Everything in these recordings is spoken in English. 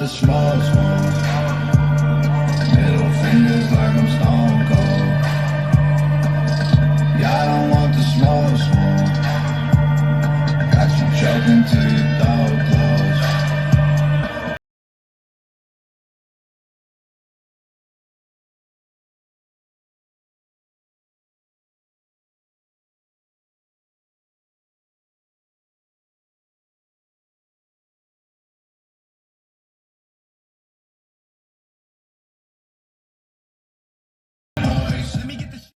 the small smoke. Middle fingers like I'm stone cold. Yeah, I don't want the small smoke. Got you choking till your door close. Let me get this.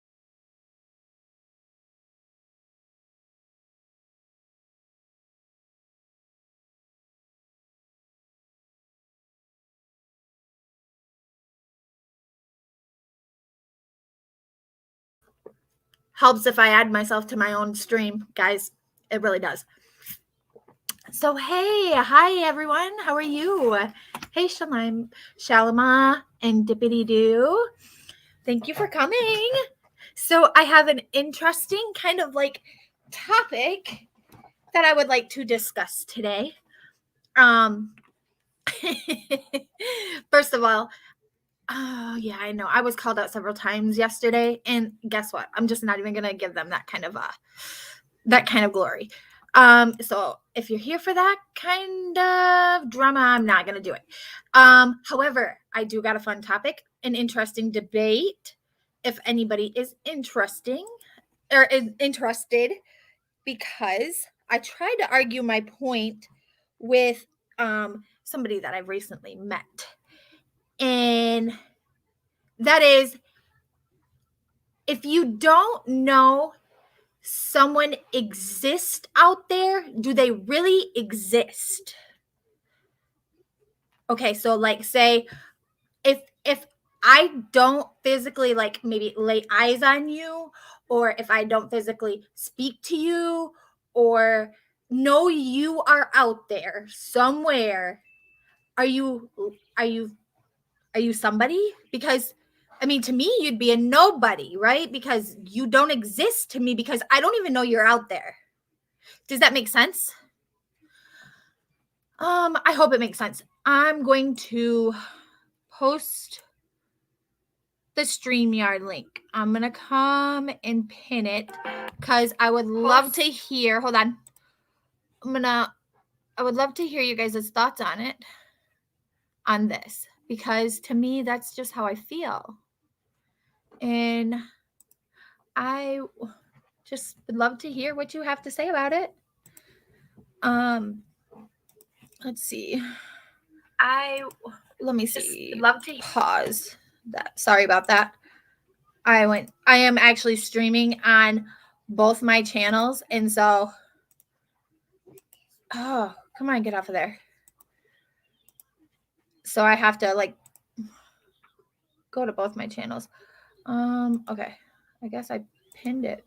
Helps if I add myself to my own stream, guys. It really does. So, hey, hi everyone. How are you? Hey, Shalama and Dippity Doo. Thank you for coming. So, I have an interesting kind of like topic that I would like to discuss today. First of all, oh yeah, I know. I was called out several times yesterday, and guess what? I'm just not even gonna give them that kind of glory. So if you're here for that kind of drama, I'm not gonna do it. However, I do got a fun topic, an interesting debate. If anybody is interested, because I tried to argue my point with somebody that I've recently met, and that is, if you don't know someone exists out there, do they really exist? Okay, so like say if I don't physically like maybe lay eyes on you, or if I don't physically speak to you, or know you are out there somewhere, are you somebody? Because I mean, to me, you'd be a nobody, right? Because you don't exist to me, because I don't even know you're out there. Does that make sense? I hope it makes sense. I'm going to post the StreamYard link. I'm going to come and pin it because I would love to hear. Hold on. I would love to hear you guys' thoughts on it, on this, because to me, that's just how I feel. And I just would love to hear what you have to say about it. Let's see. Let me see. Love to pause that. Sorry about that. I am actually streaming on both my channels, and so oh, come on, get off of there. So I have to like go to both my channels. Okay. I guess I pinned it.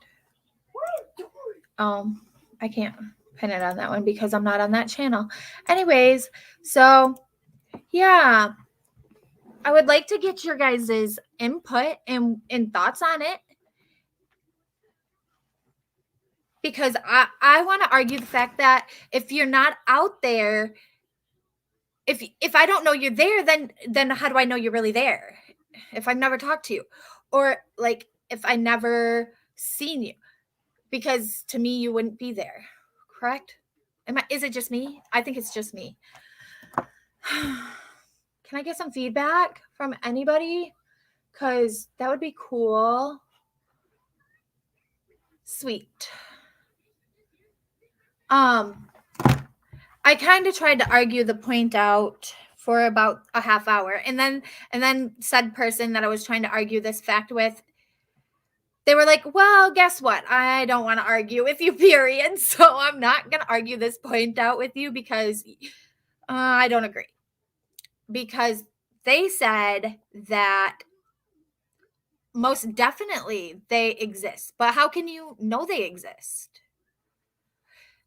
I can't pin it on that one because I'm not on that channel. Anyways, so yeah, I would like to get your guys' input and thoughts on it, because I want to argue the fact that if you're not out there, if I don't know you're there, then how do I know you're really there? If I've never talked to you, or like if I never seen you, because to me you wouldn't be there, correct? Is it just me? I think it's just me. Can I get some feedback from anybody? Because that would be cool. Sweet. I kind of tried to argue the point out for about a half hour, and then said person that I was trying to argue this fact with, they were like, well, guess what? I don't want to argue with you, period. So I'm not going to argue this point out with you because I don't agree. Because they said that most definitely they exist. But how can you know they exist?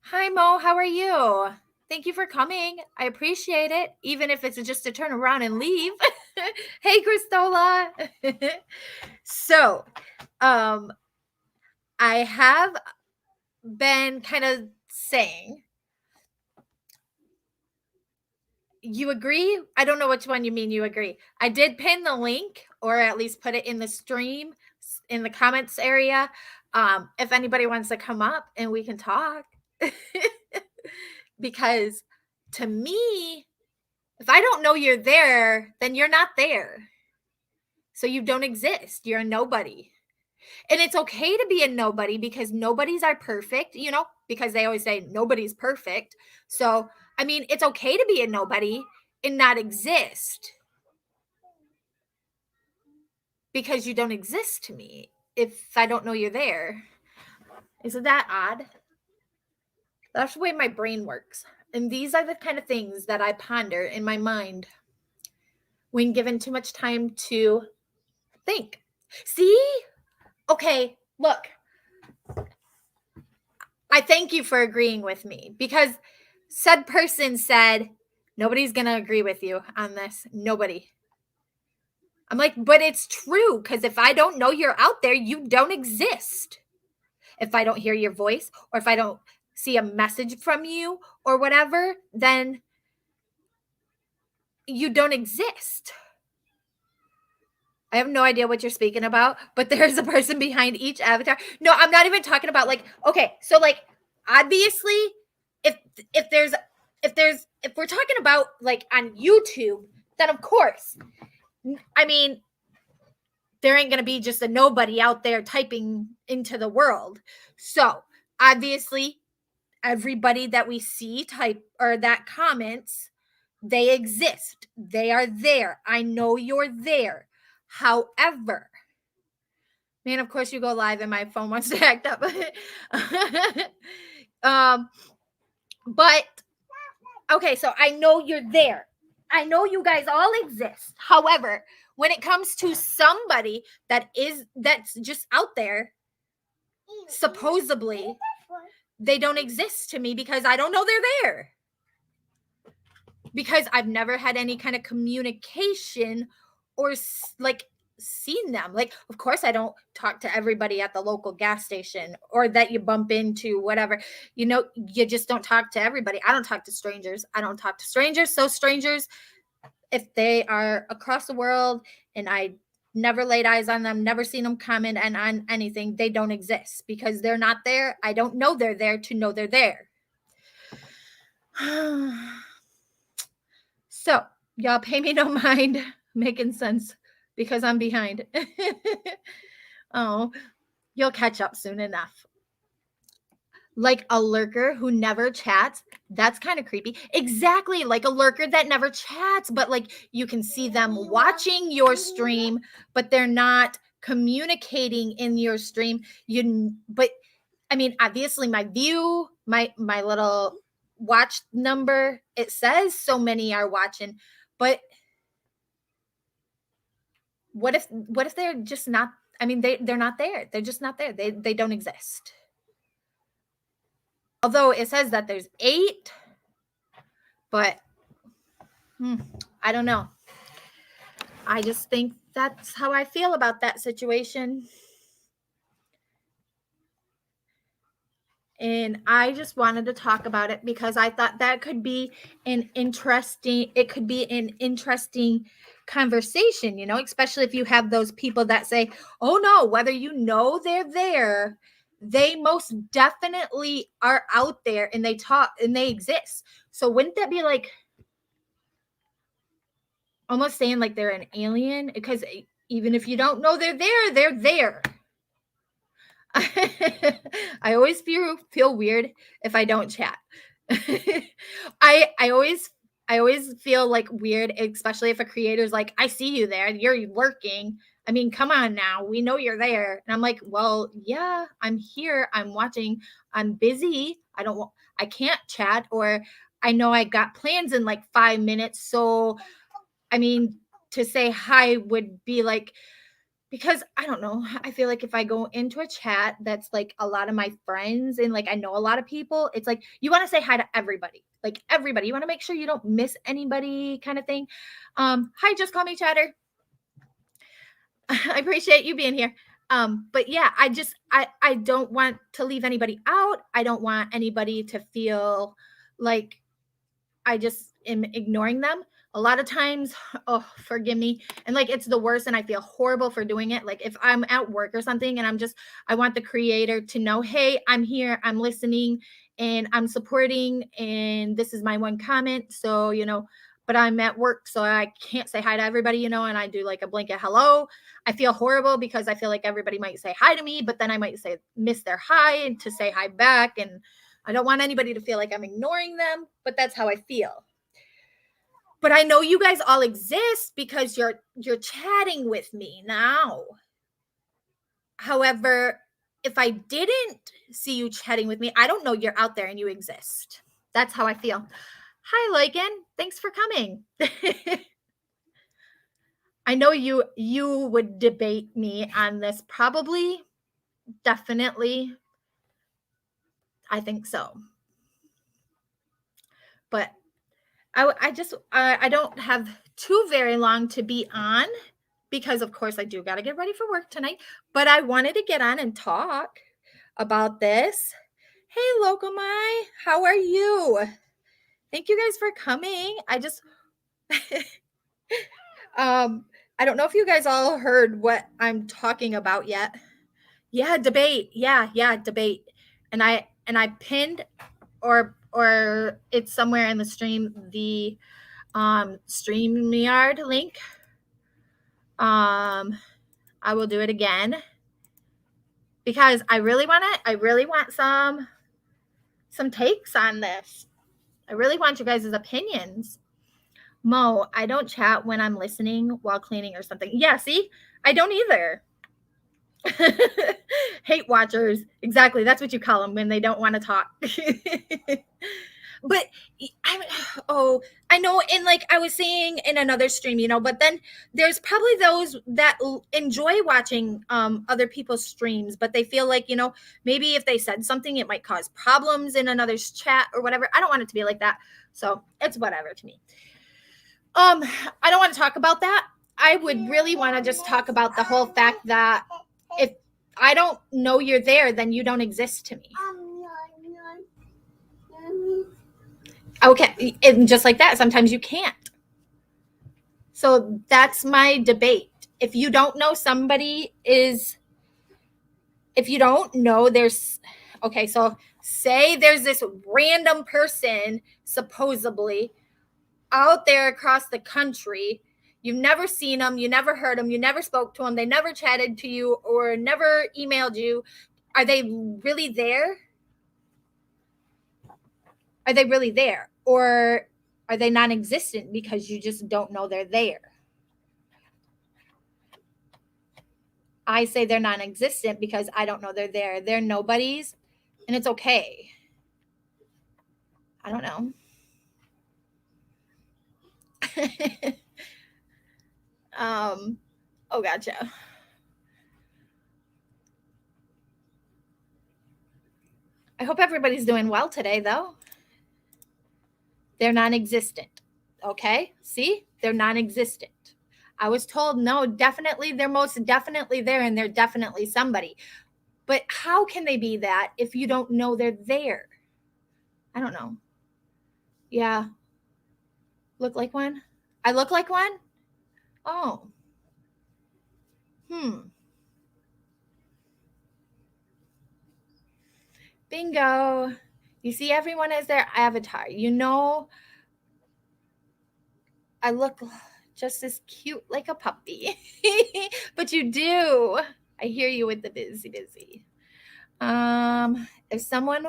Hi, Mo. How are you? Thank you for coming. I appreciate it, even if it's just to turn around and leave. Hey, Christola. So, I have been kind of saying, You agree? I don't know which one you mean you agree. I did pin the link, or at least put it in the stream in the comments area. If anybody wants to come up and we can talk. Because to me, if I don't know you're there, then you're not there. So you don't exist. You're a nobody. And it's okay to be a nobody because nobodies are perfect, you know, because they always say nobody's perfect. So, I mean, it's okay to be a nobody and not exist because you don't exist to me if I don't know you're there. Isn't that odd? That's the way my brain works. And these are the kind of things that I ponder in my mind when given too much time to think. See? Okay, look. I thank you for agreeing with me because said person said, nobody's going to agree with you on this. Nobody. I'm like, but it's true because if I don't know you're out there, you don't exist. If I don't hear your voice or if I don't see a message from you or whatever, then you don't exist. I have no idea what you're speaking about, but there's a person behind each avatar. No, I'm not even talking about like, okay, so like obviously if we're talking about like on YouTube, then of course, I mean, there ain't going to be just a nobody out there typing into the world. So obviously everybody that we see type or that comments, they exist. They are there. I know you're there. However, man, of course you go live and my phone wants to act up. But okay, so I know you're there. I know you guys all exist. However, when it comes to somebody that's just out there, supposedly they don't exist to me because I don't know they're there. Because I've never had any kind of communication or like seen them. Like, of course, I don't talk to everybody at the local gas station or that you bump into, whatever. You know, you just don't talk to everybody. I don't talk to strangers. I don't talk to strangers. So strangers, if they are across the world and I never laid eyes on them, never seen them comment and on anything, they don't exist because they're not there. I don't know they're there to know they're there. So y'all pay me no mind making sense because I'm behind. Oh, you'll catch up soon enough. Like a lurker who never chats, that's kind of creepy. Exactly, like a lurker that never chats, but like you can see them watching your stream, but they're not communicating in your stream. But I mean, obviously my view, my little watch number, it says so many are watching, but what if they're just not, I mean, they're not there. They're just not there. They don't exist. Although it says that there's 8, but I don't know. I just think that's how I feel about that situation. And I just wanted to talk about it because I thought that could be an interesting conversation, you know, especially if you have those people that say, oh no, whether you know they're there, they most definitely are out there and they talk and they exist. So wouldn't that be like almost saying like they're an alien? Because even if you don't know they're there, they're there. I always feel weird if I don't chat. I always feel like weird, especially if a creator's like, I see you there, you're lurking. I mean, come on now, we know you're there. And I'm like, well, yeah, I'm here, I'm watching, I'm busy. I can't chat, or I know I got plans in like 5 minutes. So, I mean, to say hi would be like, because I don't know, I feel like if I go into a chat that's like a lot of my friends and like I know a lot of people, it's like you want to say hi to everybody, like everybody. You want to make sure you don't miss anybody, kind of thing. Hi, just call me Chatter. I appreciate you being here. But yeah, I don't want to leave anybody out. I don't want anybody to feel like am ignoring them. A lot of times, oh, forgive me. And like, it's the worst. And I feel horrible for doing it. Like if I'm at work or something and I want the creator to know, hey, I'm here, I'm listening and I'm supporting. And this is my one comment. So, but I'm at work, so I can't say hi to everybody, and I do like a blanket hello. I feel horrible because I feel like everybody might say hi to me, but then I might miss their hi and to say hi back. And I don't want anybody to feel like I'm ignoring them, but that's how I feel. But I know you guys all exist because you're chatting with me now. However, if I didn't see you chatting with me, I don't know you're out there and you exist. That's how I feel. Hi, Lycan. Thanks for coming. I know you would debate me on this. Probably, definitely. I think so. But I don't have too very long to be on because, of course, I do got to get ready for work tonight. But I wanted to get on and talk about this. Hey, Locomai, how are you? Thank you guys for coming. I just, I don't know if you guys all heard what I'm talking about yet. Yeah, debate. Yeah, debate. And I pinned or it's somewhere in the stream the StreamYard link. I will do it again because I really want some takes on this. I really want you guys' opinions. Mo, I don't chat when I'm listening while cleaning or something. Yeah, see? I don't either. Hate watchers. Exactly. That's what you call them when they don't want to talk. But I know. And like I was saying in another stream, but then there's probably those that enjoy watching other people's streams, but they feel like, maybe if they said something, it might cause problems in another's chat or whatever. I don't want it to be like that. So it's whatever to me. I don't want to talk about that. I would really want to just talk about the whole fact that if I don't know you're there, then you don't exist to me. Okay. And just like that, sometimes you can't. So that's my debate. If you don't know okay, so say there's this random person supposedly out there across the country. You've never seen them, you never heard them, you never spoke to them, they never chatted to you or never emailed you. Are they really there? Are they really there? Or are they non-existent because you just don't know they're there? I say they're non-existent because I don't know they're there. They're nobodies, and it's okay. I don't know. Oh, gotcha. I hope everybody's doing well today, though. They're non-existent. Okay? See? They're non-existent. I was told, no, definitely, they're most definitely there, and they're definitely somebody. But how can they be that if you don't know they're there? I don't know. Yeah. Look like one? I look like one? Oh. Bingo. You see everyone as their avatar. I look just as cute like a puppy. But you do. I hear you with the busy. If someone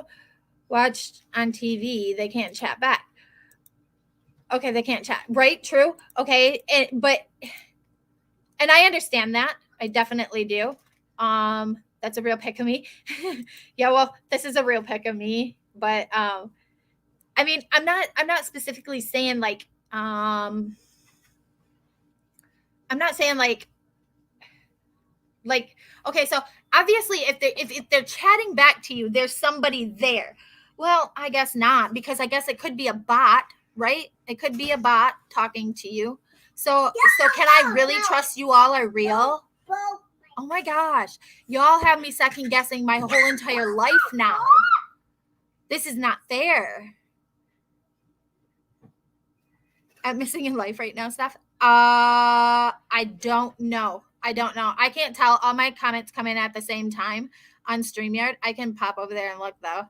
watched on TV, they can't chat back. Okay, they can't chat. Right? True. Okay. And I understand that. I definitely do. That's a real pick of me. Yeah, well, this is a real pick of me. But I mean, I'm not specifically saying like I'm not saying like okay, so obviously if they're chatting back to you, there's somebody there. Well, I guess not, because I guess it could be a bot, right? It could be a bot talking to you. So can I really trust you all are real? Oh my gosh. Y'all have me second guessing my whole entire life now. This is not fair. at Missing in Life right now, Steph? I don't know. I don't know. I can't tell. All my comments come in at the same time on StreamYard. I can pop over there and look though.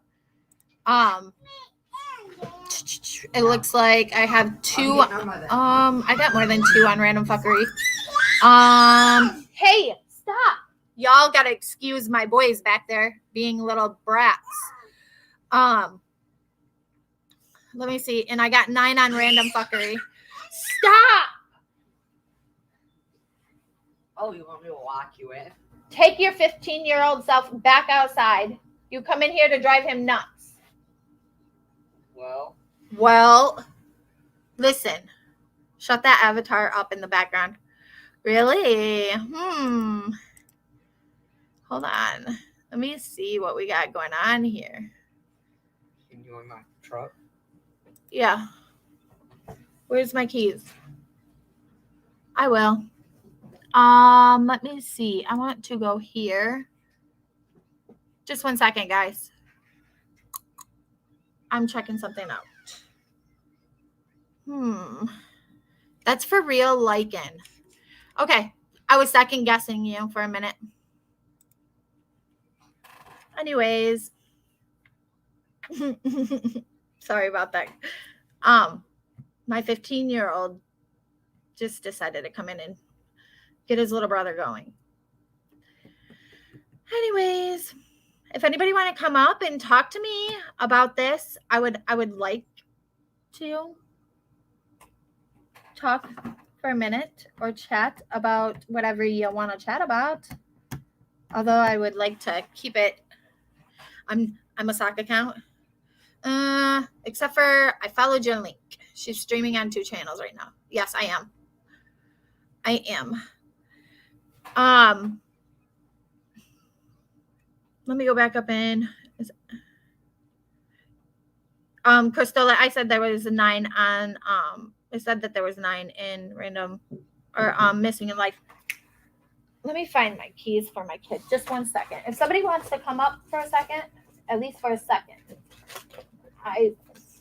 It looks like I have two. I got more than two on Random Fuckery. Hey, stop! Y'all gotta excuse my boys back there being little brats. Let me see. And I got 9 on Random Fuckery. Stop! Oh, you want me to walk you in? Take your 15-year-old self back outside. You come in here to drive him nuts. Well, listen. Shut that avatar up in the background. Really? Hold on. Let me see what we got going on here. Can you in my truck? Yeah. Where's my keys? I will. Let me see. I want to go here. Just 1 second, guys. I'm checking something out. That's for real Lycan. Okay. I was second guessing you for a minute. Anyways. Sorry about that. My 15-year-old just decided to come in and get his little brother going. Anyways, if anybody want to come up and talk to me about this, I would like to talk for a minute or chat about whatever you want to chat about. Although I would like to keep it. I'm a sock account. Except for I followed your link. She's streaming on 2 channels right now. Yes, I am. Let me go back up in. Crystal, I said there was a 9 on. I said that there was 9 in Random or Missing in Life. Let me find my keys for my kid. Just 1 second. If somebody wants to come up for a second, at least for a second. I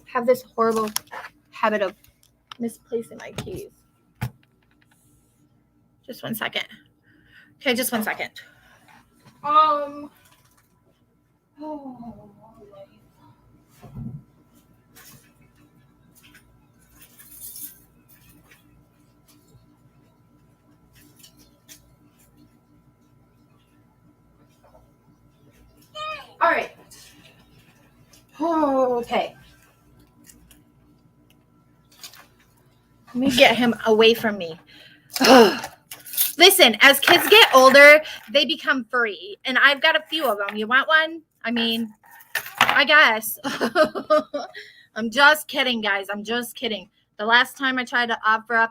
have this horrible habit of misplacing my keys. Just 1 second. Okay, just 1 second. Oh. All right. Okay. Let me get him away from me. Listen, as kids get older, they become free. And I've got a few of them. You want one? I mean, I guess. I'm just kidding, guys. I'm just kidding. The last time I tried to offer up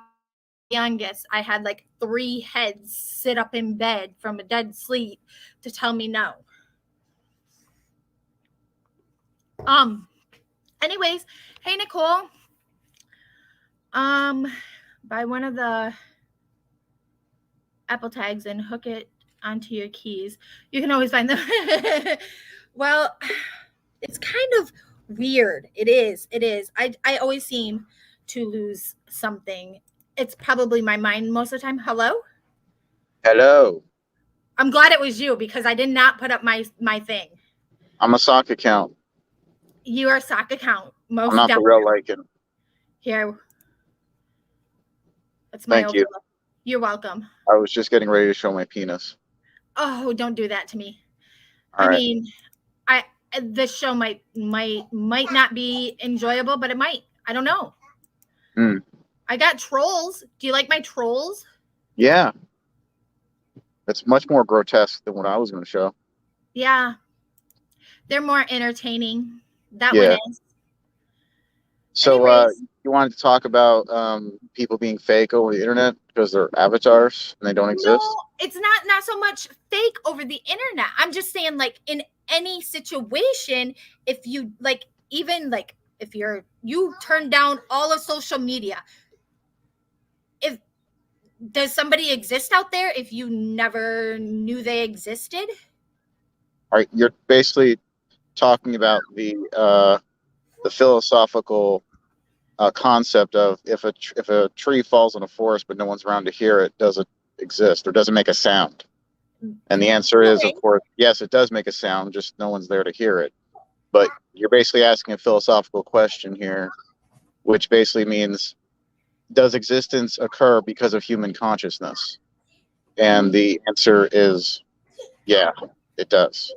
the youngest, I had like 3 heads sit up in bed from a dead sleep to tell me no. Anyways, hey, Nicole. Buy one of the Apple tags and hook it onto your keys. You can always find them. Well, it's kind of weird. It is. I always seem to lose something. It's probably my mind most of the time. Hello? I'm glad it was you because I did not put up my thing. I'm a sock account. You are a sock account. Most I'm not the real Lycan. Here. That's my Thank you. You're welcome. I was just getting ready to show my penis. Oh, don't do that to me. All right. mean, this show might not be enjoyable, but it might. I don't know. I got trolls. Do you like my trolls? Yeah. It's much more grotesque than what I was going to show. Yeah. They're more entertaining. That one is. So Anyways. you wanted to talk about people being fake over the internet because they're avatars and they don't exist? No, it's not so much fake over the internet. I'm just saying, like, in any situation, if you like, even like if you turn down all of social media, does somebody exist out there if you never knew they existed? All right, you're basically talking about the philosophical concept of if a tree falls in a forest but no one's around to hear it, does it exist or does it make a sound? And the answer is, of Okay. course, yes, it does make a sound, just no one's there to hear it. But you're basically asking a philosophical question here, which basically means, does existence occur because of human consciousness? And the answer is, yeah, it does.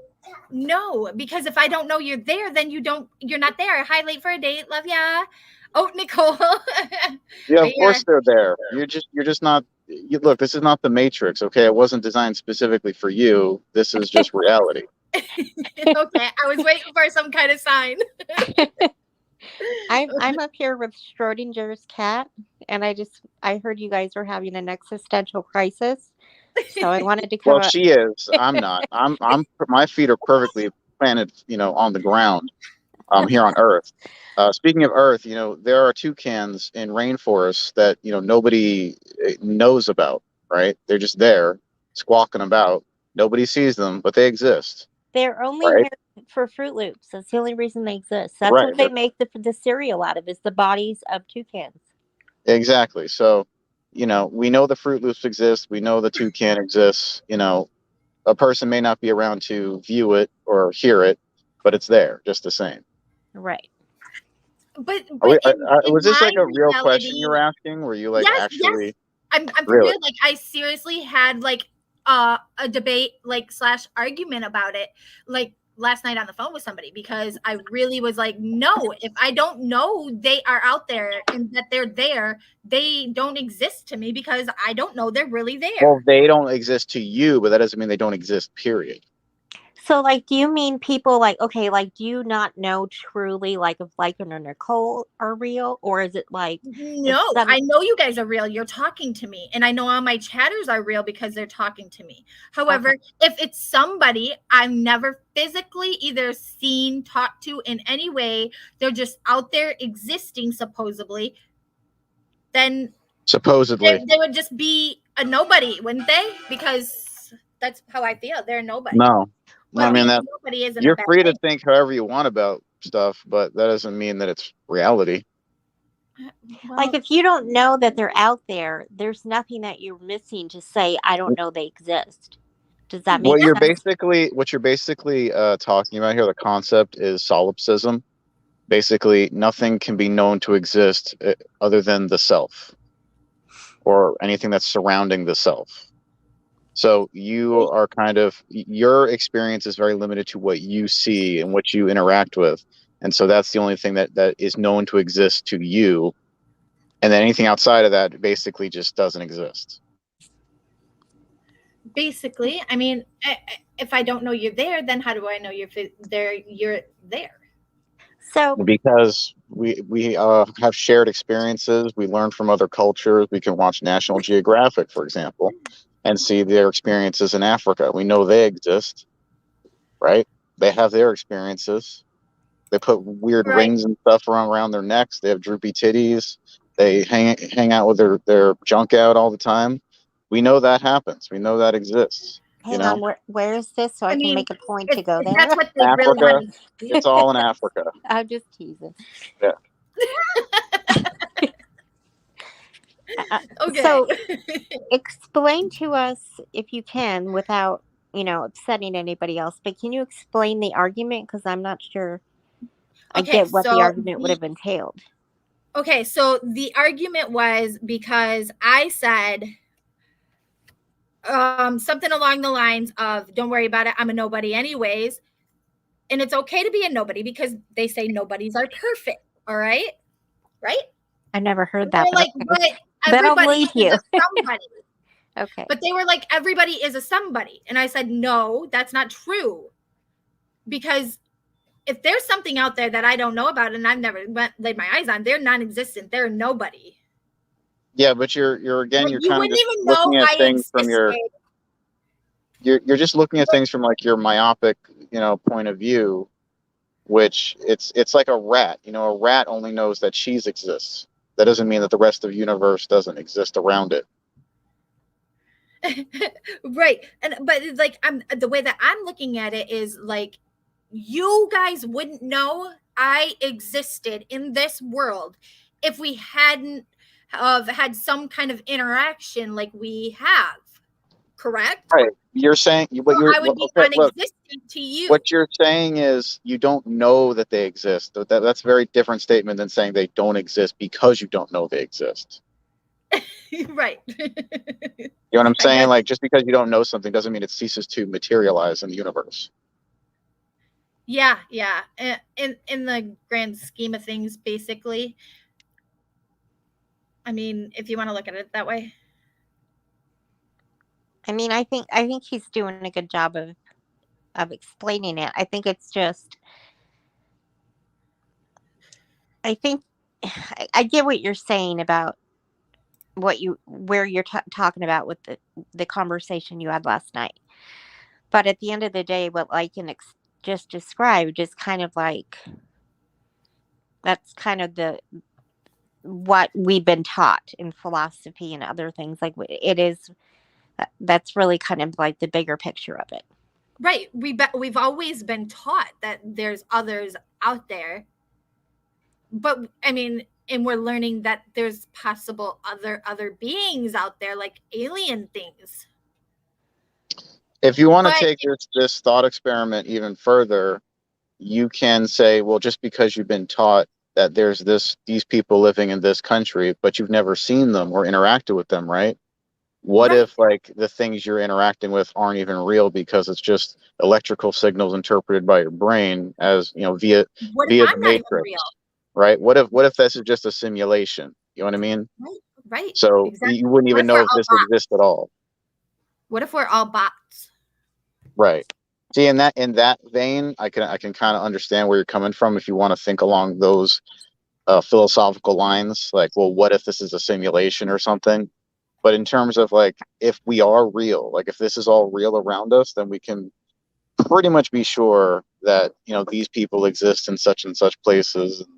No, because if I don't know you're there, then you're not there. Hi, late for a date. Love ya. Oh, Nicole. Yeah, of Are you course they're there. You're just not. Look, this is not the Matrix, okay? It wasn't designed specifically for you. This is just reality. okay, I was waiting for some kind of sign. I'm up here with Schrodinger's cat, and I heard you guys were having an existential crisis, so I wanted to come Well, up. she is. I'm not. I'm. My feet are perfectly planted, on the ground, here on Earth. Speaking of Earth, there are toucans in rainforests that nobody knows about. Right? They're just there, squawking about. Nobody sees them, but they exist. They're only Right. here for Fruit Loops. That's the only reason they exist. That's Right, what they but- make the cereal out of, is the bodies of toucans. Exactly. So, we know the Fruit Loops exist. We know the toucan exists. A person may not be around to view it or hear it, but it's there just the same. Right. But Was this like my a real question you were reality- asking? Were you like Yes, actually? yes. I'm for Really? real. Like, I seriously had like a debate / argument about it, like last night on the phone with somebody, because I really was like, no, if I don't know they are out there and that they're there, they don't exist to me because I don't know they're really there. Well, they don't exist to you, but that doesn't mean they don't exist. Period. So, like, do you mean people do you not know truly, like, if Lycan or Nicole are real, or is it like, No, some- I know you guys are real. You're talking to me. And I know all my chatters are real because they're talking to me. However, if it's somebody I've never physically either seen, talked to in any way, they're just out there existing supposedly, then Supposedly. they would just be a nobody, wouldn't they? Because that's how I feel. They're a nobody. No. But I mean, being a nobody isn't a you're bad free to thing. think however you want about stuff, but that doesn't mean that it's reality. like, if you don't know that they're out there, there's nothing that you're missing to say, I don't know they exist. Does that make What you're sense? basically talking about here, the concept is solipsism. Basically, nothing can be known to exist other than the self, or anything that's surrounding the self. So your experience is very limited to what you see and what you interact with, and so that's the only thing that is known to exist to you, and then anything outside of that basically just doesn't exist. Basically, I mean, if I don't know you're there, then how do I know you're there? You're there. So, Because we have shared experiences, we learn from other cultures. We can watch National Geographic, for example, and see their experiences in Africa. We know they exist, right? They have their experiences. They put weird Right. rings and stuff around their necks. They have droopy titties. They hang out with their junk out all the time. We know that happens. We know that exists. hang on, where is this so I, can mean, make a point to If- go if there? that's what they really Africa. want to do. It's all in Africa. I'm just teasing. Okay. So, explain to us, if you can, without upsetting anybody else, but can you explain the argument, because I'm not sure I Okay, get what so the argument would the- have entailed. Okay, so the argument was because I said something along the lines of, don't worry about it, I'm a nobody anyways. And it's okay to be a nobody because they say nobodies are perfect. All right. Right? I never heard They're that. like, but but okay. Then I'll everybody believe you. is a somebody. Okay. But they were like, everybody is a somebody. And I said, no, that's not true. Because if there's something out there that I don't know about and I've never laid my eyes on, they're non-existent. They're nobody. Yeah, but you're again, Like, you're you kind of wouldn't just even know looking at I things from existed. you're just looking at things from like your myopic, point of view, which it's like a rat. A rat only knows that cheese exists. That doesn't mean that the rest of the universe doesn't exist around it. Right. But like, the way that I'm looking at it is like, you guys wouldn't know I existed in this world if we hadn't have had some kind of interaction like we have, correct? Right. You're saying what So you're I would be okay, look, unexistent to you. what you're saying is you don't know that they exist. That's a very different statement than saying they don't exist because you don't know they exist. Right. You know what I'm I saying? guess. Like, just because you don't know something doesn't mean it ceases to materialize in the universe. Yeah, yeah. In the grand scheme of things, basically. I mean, if you want to look at it that way. I mean, I think he's doing a good job of explaining it. I think it's just, I think I get what you're saying about where you're talking about with the conversation you had last night. But at the end of the day, what I can just describe, just kind of like, that's kind of what we've been taught in philosophy and other things. Like, it is, that's really kind of like the bigger picture of it. Right. We've always been taught that there's others out there. But I mean, and we're learning that there's possible other beings out there, like alien things. If you want to But take this thought experiment even further, you can say, well, just because you've been taught that there's these people living in this country, but you've never seen them or interacted with them, right? What Right. if like the things you're interacting with aren't even real because it's just electrical signals interpreted by your brain as, you know, via What if the I'm not even matrix, real? right? What if this is just a simulation? You know what I mean? Right. So Exactly. you wouldn't What even if we're know if all this bots? exists at all. What if we're all bots? Right. See, in that vein, I can kind of understand where you're coming from if you want to think along those philosophical lines. Like, well, what if this is a simulation or something? But in terms of like, if we are real, like if this is all real around us, then we can pretty much be sure that, you know, these people exist in such and such places. And,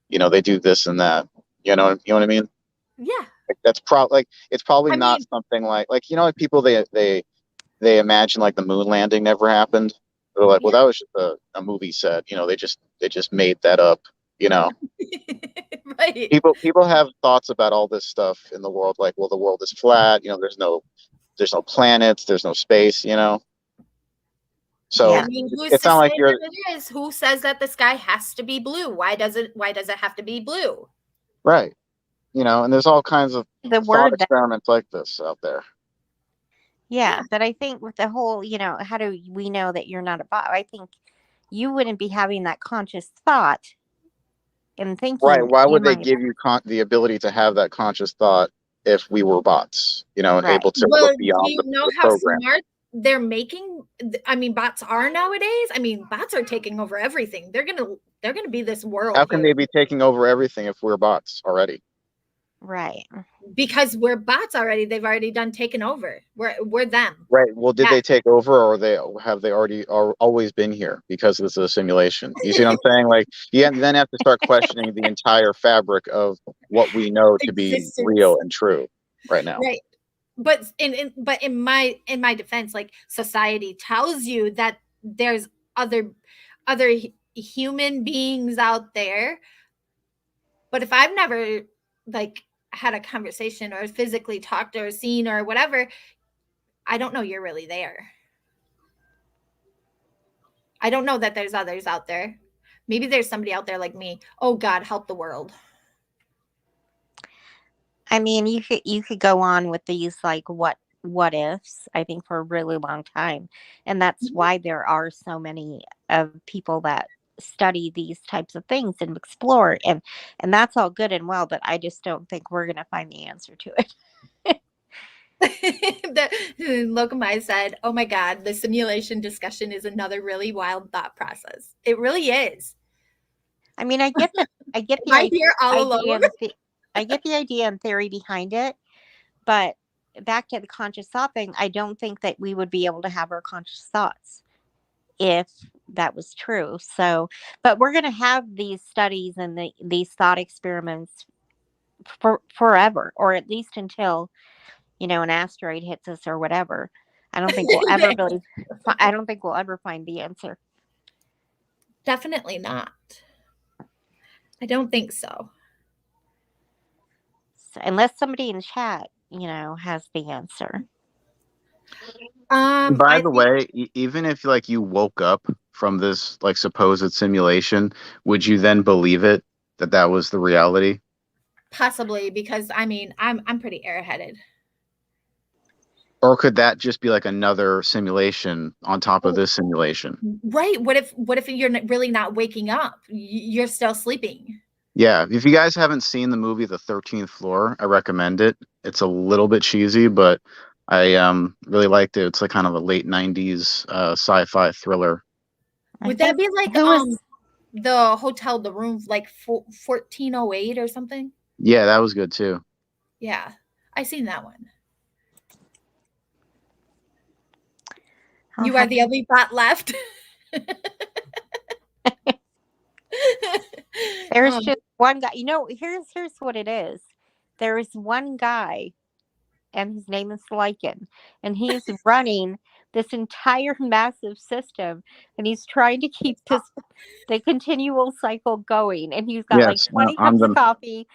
you know, they do this and that. You know what I mean? Yeah. Like, that's probably like it's probably I not mean, something like you know, like people they imagine like the moon landing never happened. They're like, well, yeah. that was just a movie set. You know, they just made that up. You know, Right. people have thoughts about all this stuff in the world, like, well, the world is flat. You know, there's no planets, there's no space. You know, I Yeah. so mean, who's it's to not say like you're that it is? Who says that the sky has to be blue? Why does it have to be blue? right. You know, and there's all kinds of The thought word that, experiments like this out there. yeah, but I think with the whole, how do we know that you're not a bot? I think you wouldn't be having that conscious thought and Right. thinking Why you would they might. give you the ability to have that conscious thought if we were bots? You know, and Right. able to Well, look do beyond you know the how program. smart they're making? I mean, bots are nowadays. I mean, bots are taking over everything. They're gonna be this world How can here they be taking over everything if we're bots already? Right. because we're bots already. They've already done taken over. We're them. Right. Well, did Yeah. they take over, or have they already always been here because this is a simulation? You see what I'm saying? Like, you then have to start questioning the entire fabric of what we know to be Existence. real and true right now. Right. But in my defense, like society tells you that there's other human beings out there. But if I've never like had a conversation or physically talked or seen or whatever, I don't know you're really there. I don't know that there's others out there. Maybe there's somebody out there like me. Oh God, help the world. I mean, you could go on with these like what ifs, I think, for a really long time. And that's why there are so many of people that study these types of things and explore, and that's all good and well, but I just don't think we're going to find the answer to it. Lokamai said, "Oh my God, the simulation discussion is another really wild thought process. It really is. I mean, I get the Am I here all alone?" I get the idea and theory behind it, but back to the conscious thought thing, I don't think that we would be able to have our conscious thoughts if that was true. So, but we're going to have these studies and these thought experiments for forever, or at least until, an asteroid hits us or whatever. I don't think we'll ever find the answer. Definitely not. I don't think so. unless somebody in chat, has the answer. By I the think way, even if like you woke up from this like supposed simulation, would you then believe it that was the reality? possibly, because I mean, I'm pretty airheaded. Or could that just be like another simulation on top of this simulation? Right. What if you're really not waking up? You're still sleeping. Yeah, if you guys haven't seen the movie The 13th Floor, I recommend it. It's a little bit cheesy, but I really liked it. It's like kind of a late 90s sci-fi thriller. I Would that think be like who was the hotel, the room, like 1408 or something? Yeah, that was good too. Yeah, I seen that one. I'll You are have the only bot left. There's Um, just one guy. Here's what it is. There is one guy, and his name is Lycan, and he's running this entire massive system, and he's trying to keep the continual cycle going. And he's got like Yes, 20 cups of coffee.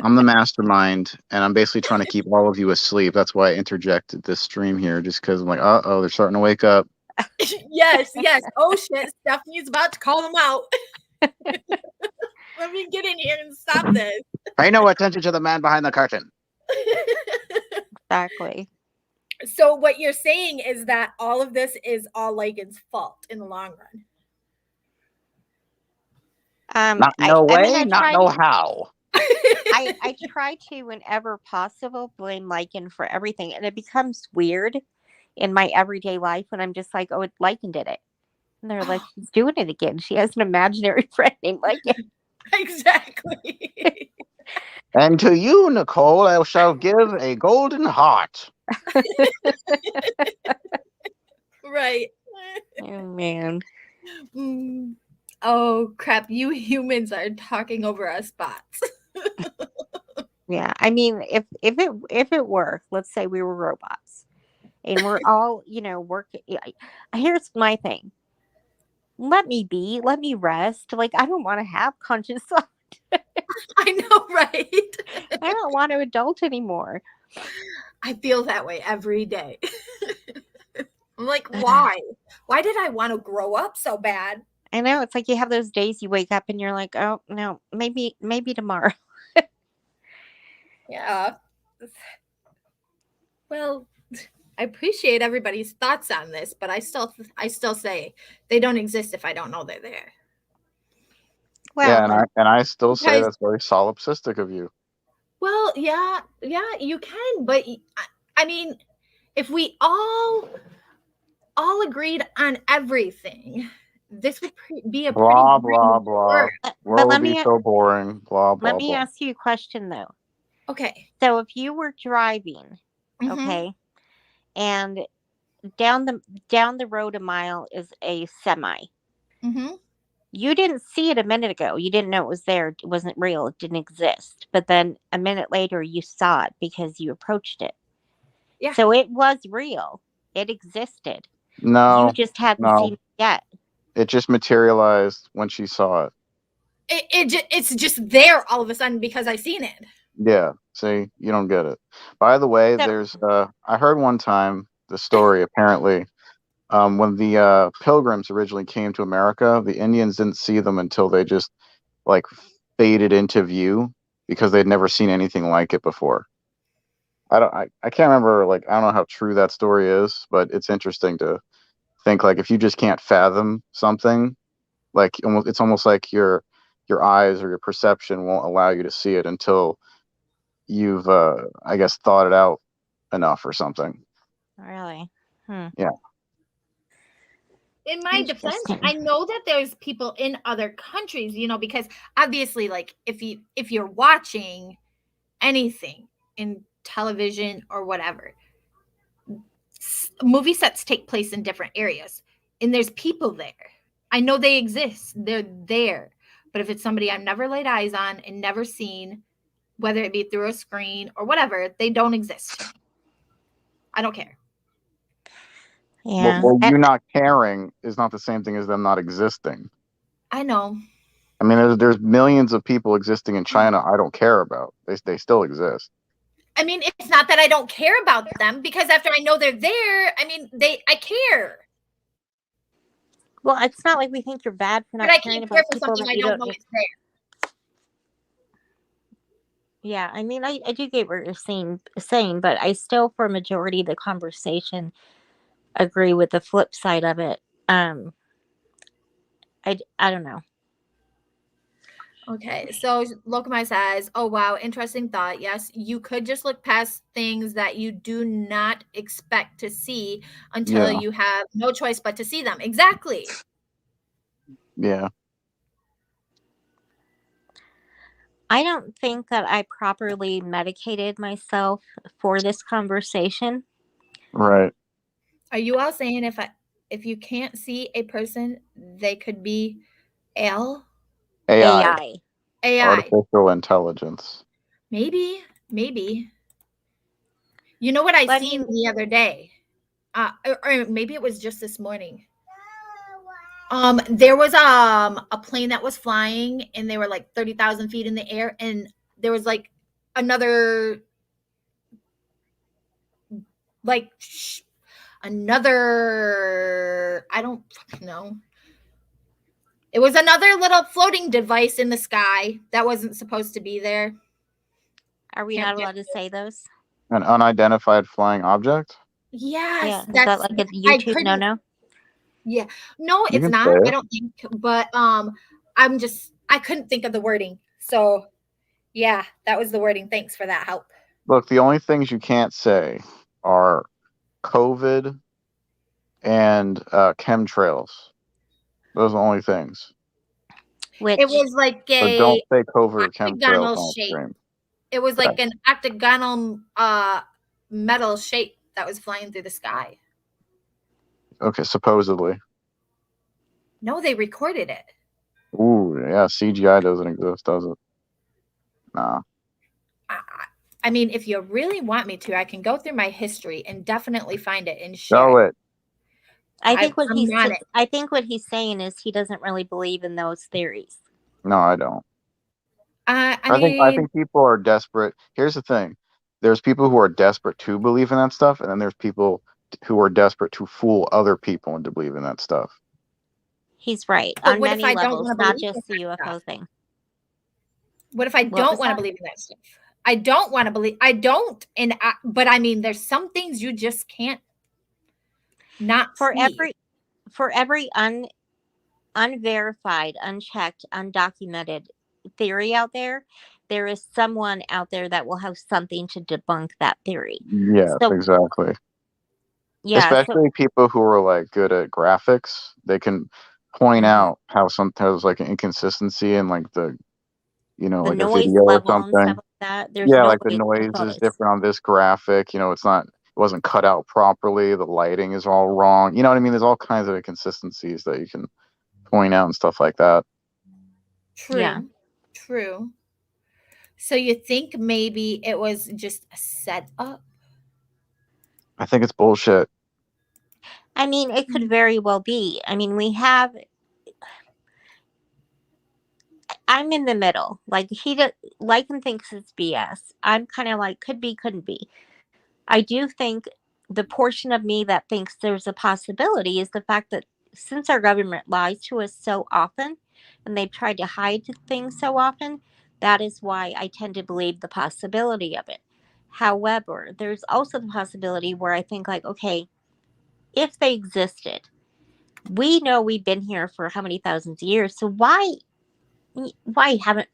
I'm the mastermind, and I'm basically trying to keep all of you asleep. That's why I interjected this stream here, just because I'm like, oh, they're starting to wake up. yes. Oh shit, Stephanie's about to call them out. Let me get in here and stop this. Pay no attention to the man behind the curtain. Exactly. So what you're saying is that all of this is all Lycan's fault in the long run. Not no way, I not try no to, how. I try to, whenever possible, blame Lycan for everything, and it becomes weird in my everyday life when I'm just like, oh, Lycan did it. And they're like, she's doing it again. She has an imaginary friend named Lycan. Exactly. And to you, Nicole, I shall give a golden heart. Right. Oh, man. Oh crap, you humans are talking over us bots. Yeah, I mean, if it were, let's say we were robots, and we're all, working. Here's my thing. Let me rest. Like, I don't want to have conscious thought. I know, right? I don't want to adult anymore. I feel that way every day. I'm like, why? Why did I want to grow up so bad? I know, it's like you have those days you wake up and you're like, oh no, maybe tomorrow. Yeah. Well, I appreciate everybody's thoughts on this, but I still say they don't exist if I don't know they're there. Well, Yeah, and I still say Guys- that's very solipsistic of you. Well, yeah, you can, but I mean, if we all agreed on everything, this would be a Blah pretty blah boring blah. world. but World let would be me so boring. Blah blah let me blah. ask you a question though. Okay. So if you were driving, Mhm. okay, and down the road a mile is a semi. Mhm. You didn't see it a minute ago. You didn't know it was there. It wasn't real. It didn't exist. But then a minute later, you saw it because you approached it. Yeah. So it was real. It existed. No, You just hadn't no. seen it yet. It just materialized when she saw it. It's just there all of a sudden because I seen it. Yeah, see, you don't get it. By the way, So- there's I heard one time the story apparently when the Pilgrims originally came to America, the Indians didn't see them until they just like faded into view because they'd never seen anything like it before. I can't remember, like, I don't know how true that story is, but it's interesting to think, like, if you just can't fathom something, like it's almost like your eyes or your perception won't allow you to see it until you've I guess thought it out enough or something. Really? Yeah. In my defense, Interesting. I know that there's people in other countries, because obviously, like, if you're watching anything in television or whatever, movie sets take place in different areas, and there's people there. I know they exist. They're there. But if it's somebody I've never laid eyes on and never seen, whether it be through a screen or whatever, they don't exist. I don't care. Yeah. Well, you not caring is not the same thing as them not existing. I know. I mean, there's millions of people existing in China I don't care about. They still exist. I mean, it's not that I don't care about them, because after I know they're there, I mean, I care. Well, it's not like we think you're bad for But not I caring can't about care for people something that I you don't don't. know it's there. Yeah, I mean, I do get what you're saying, but I still, for a majority of the conversation, agree with the flip side of it. I don't know. Okay, so Lokamai says, "Oh wow, interesting thought. Yes, you could just look past things that you do not expect to see until Yeah. you have no choice but to see them." Exactly. Yeah. I don't think that I properly medicated myself for this conversation. Right. Are you all saying if you can't see a person, they could be AI? AI. Artificial intelligence. Maybe. You know what I But seen the other day? Or maybe it was just this morning. There was a plane that was flying, and they were like 30,000 feet in the air, and there was like another I don't fucking know. It was another little floating device in the sky that wasn't supposed to be there. Are we not allowed to say those? An unidentified flying object? Yes, Yeah. Is that like a I YouTube couldn't. no? Yeah, no, You it's can not. say I it. don't think. But I couldn't think of the wording. So yeah, that was the wording. Thanks for that help. Look, the only things you can't say are COVID and chemtrails. Those are the only things. Which It was like So a don't say COVID or chemtrails octagonal on shape. stream. It was like an octagonal metal shape that was flying through the sky. Okay, supposedly. No, they recorded it. Ooh, yeah, CGI doesn't exist, does it? Nah. I mean, if you really want me to, I can go through my history and definitely find it and share Show it. it. I think I what he's saying is he doesn't really believe in those theories. No, I don't. I I mean, think people are desperate. Here's the thing. There's people who are desperate to believe in that stuff, and then there's people who are desperate to fool other people into believing that stuff. He's right but on what if many I don't levels, want to not believe just in the that UFO stuff? thing. What if I What don't was want to that? believe in that stuff? I don't want to believe. I don't, but I mean, there's some things you just can't not For see. every unverified, unchecked, undocumented theory out there, there is someone out there that will have something to debunk that theory. Yes, So exactly. yeah, so Especially people who are like good at graphics, they can point Mhm. out how sometimes like an inconsistency in like the the like a noise video or level and stuff something. like that. There's Yeah, no like the way to noise is focus. different on this graphic. It wasn't cut out properly. The lighting is all wrong. You know what I mean? There's all kinds of inconsistencies that you can point out and stuff like that. True. Yeah. True. So you think maybe it was just a setup? I think it's bullshit. I mean, it Mm. could very well be. I mean, I'm in the middle. Like Lycan thinks it's BS. I'm kind of like could be, couldn't be. I do think the portion of me that thinks there's a possibility is the fact that since our government lies to us so often and they've tried to hide things so often, that is why I tend to believe the possibility of it. However, there's also the possibility where I think like, okay, if they existed, we know we've been here for how many thousands of years. So why have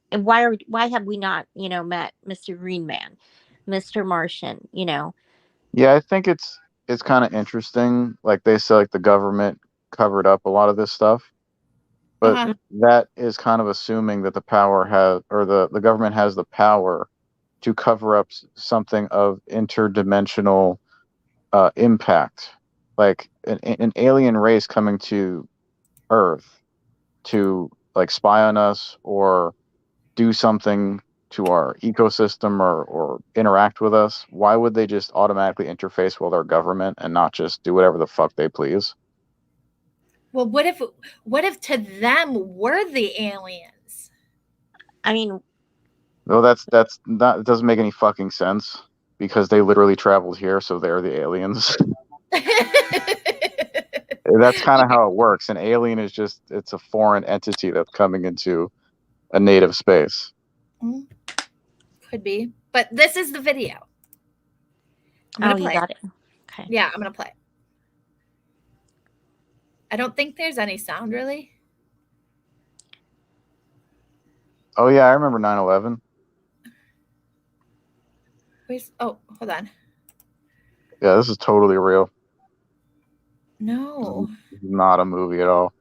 we not, met Mr. Green Man, Mr. Martian, Yeah, I think it's kind of interesting. Like they say, like the government covered up a lot of this stuff, but Uh-huh. that is kind of assuming that the power has, or the government has the power to cover up something of interdimensional impact, like an alien race coming to Earth to like spy on us or do something to our ecosystem or interact with us. Why would they just automatically interface with our government and not just do whatever the fuck they please? Well, what if to them we're the aliens? I mean, No, that's not. It doesn't make any fucking sense because they literally traveled here, so they're the aliens. That's kind of how it works. An alien is just it's a foreign entity that's coming into a native space. Could be, but this is the video. I'm gonna you play. got it. Okay. Yeah, I'm gonna play. I don't think there's any sound really. Oh yeah, I remember 9/11. Oh, hold on. Yeah, this is totally real. No. Not a movie at all.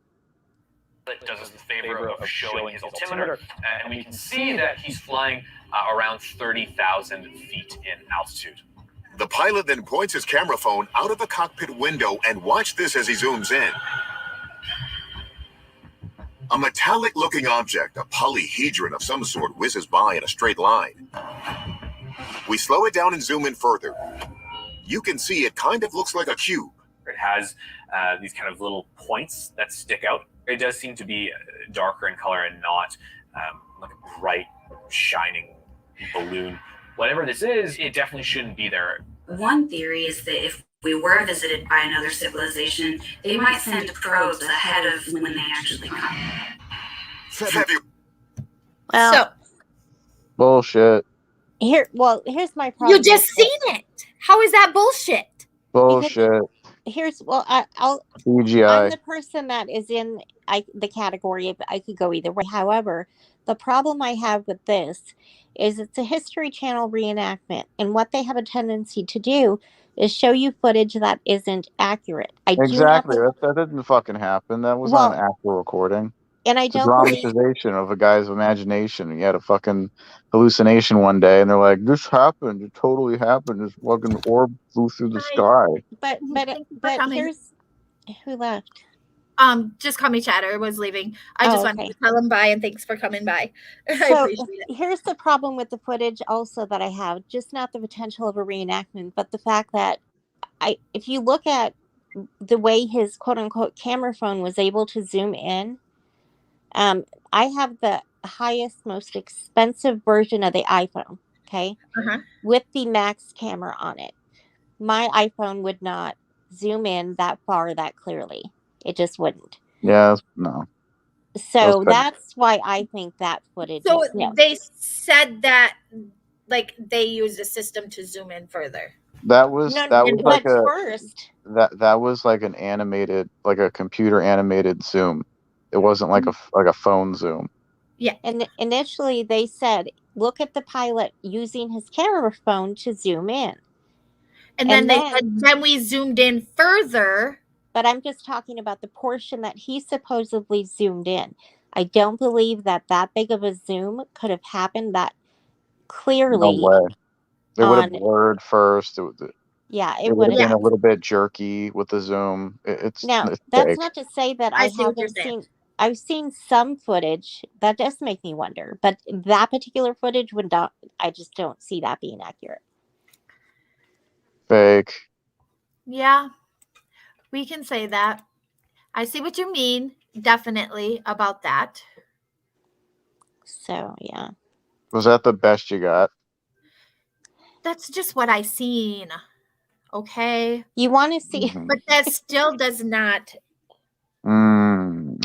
That does us the favor of showing his altimeter, and we can see that he's flying around 30,000 feet in altitude. The pilot then points his camera phone out of the cockpit window, and watch this as he zooms in. A metallic-looking object, a polyhedron of some sort, whizzes by in a straight line. We slow it down and zoom in further. You can see it kind of looks like a cube. It has these kind of little points that stick out. It does seem to be darker in color and not like a bright, shining balloon. Whatever this is, it definitely shouldn't be there. One theory is that if we were visited by another civilization, they might send probes ahead of when they actually come. Well, So Bullshit. here's my problem. you just with seen it. How is that bullshit? Bullshit. I'll CGI. I'm the person that is in the category of I could go either way. However, the problem I have with this is it's a History Channel reenactment, and what they have a tendency to do is show you footage that isn't accurate. Exactly. That didn't fucking happen. That was not an actual recording. And I It's a don't believe dramatization of a guy's imagination. He had a fucking hallucination one day, and they're like, "This happened. It totally happened. This fucking orb flew through the sky." but coming. here's who left. Just call me Chatter was leaving. I Oh, just wanted okay. to tell him bye and thanks for coming by. I So appreciate it. here's the problem with the footage also that I have, just not the potential of a reenactment, but the fact that if you look at the way his quote unquote camera phone was able to zoom in, I have the highest, most expensive version of the iPhone, okay, with the max camera on it. My iPhone would not zoom in that far that clearly. It just wouldn't. Yeah, no. So that's why I think that footage. So is, no. they said that like they used a system to zoom in further. That was like that was like an animated, like a computer animated zoom. It wasn't like a phone zoom. Yeah. And initially they said, look at the pilot using his camera phone to zoom in. And then they said, then we zoomed in further. But I'm just talking about the portion that he supposedly zoomed in. I don't believe that big of a zoom could have happened that clearly. No way. They would have blurred first. It would have been a little bit jerky with the zoom. It's that's fake. not to say that I haven't seen. I've seen some footage that does make me wonder, but that particular footage would not. I just don't see that being accurate. Fake. Yeah, we can say that. I see what you mean, definitely, about that. So, yeah. Was that the best you got? That's just what I seen. Okay. You want to see, but that still does not.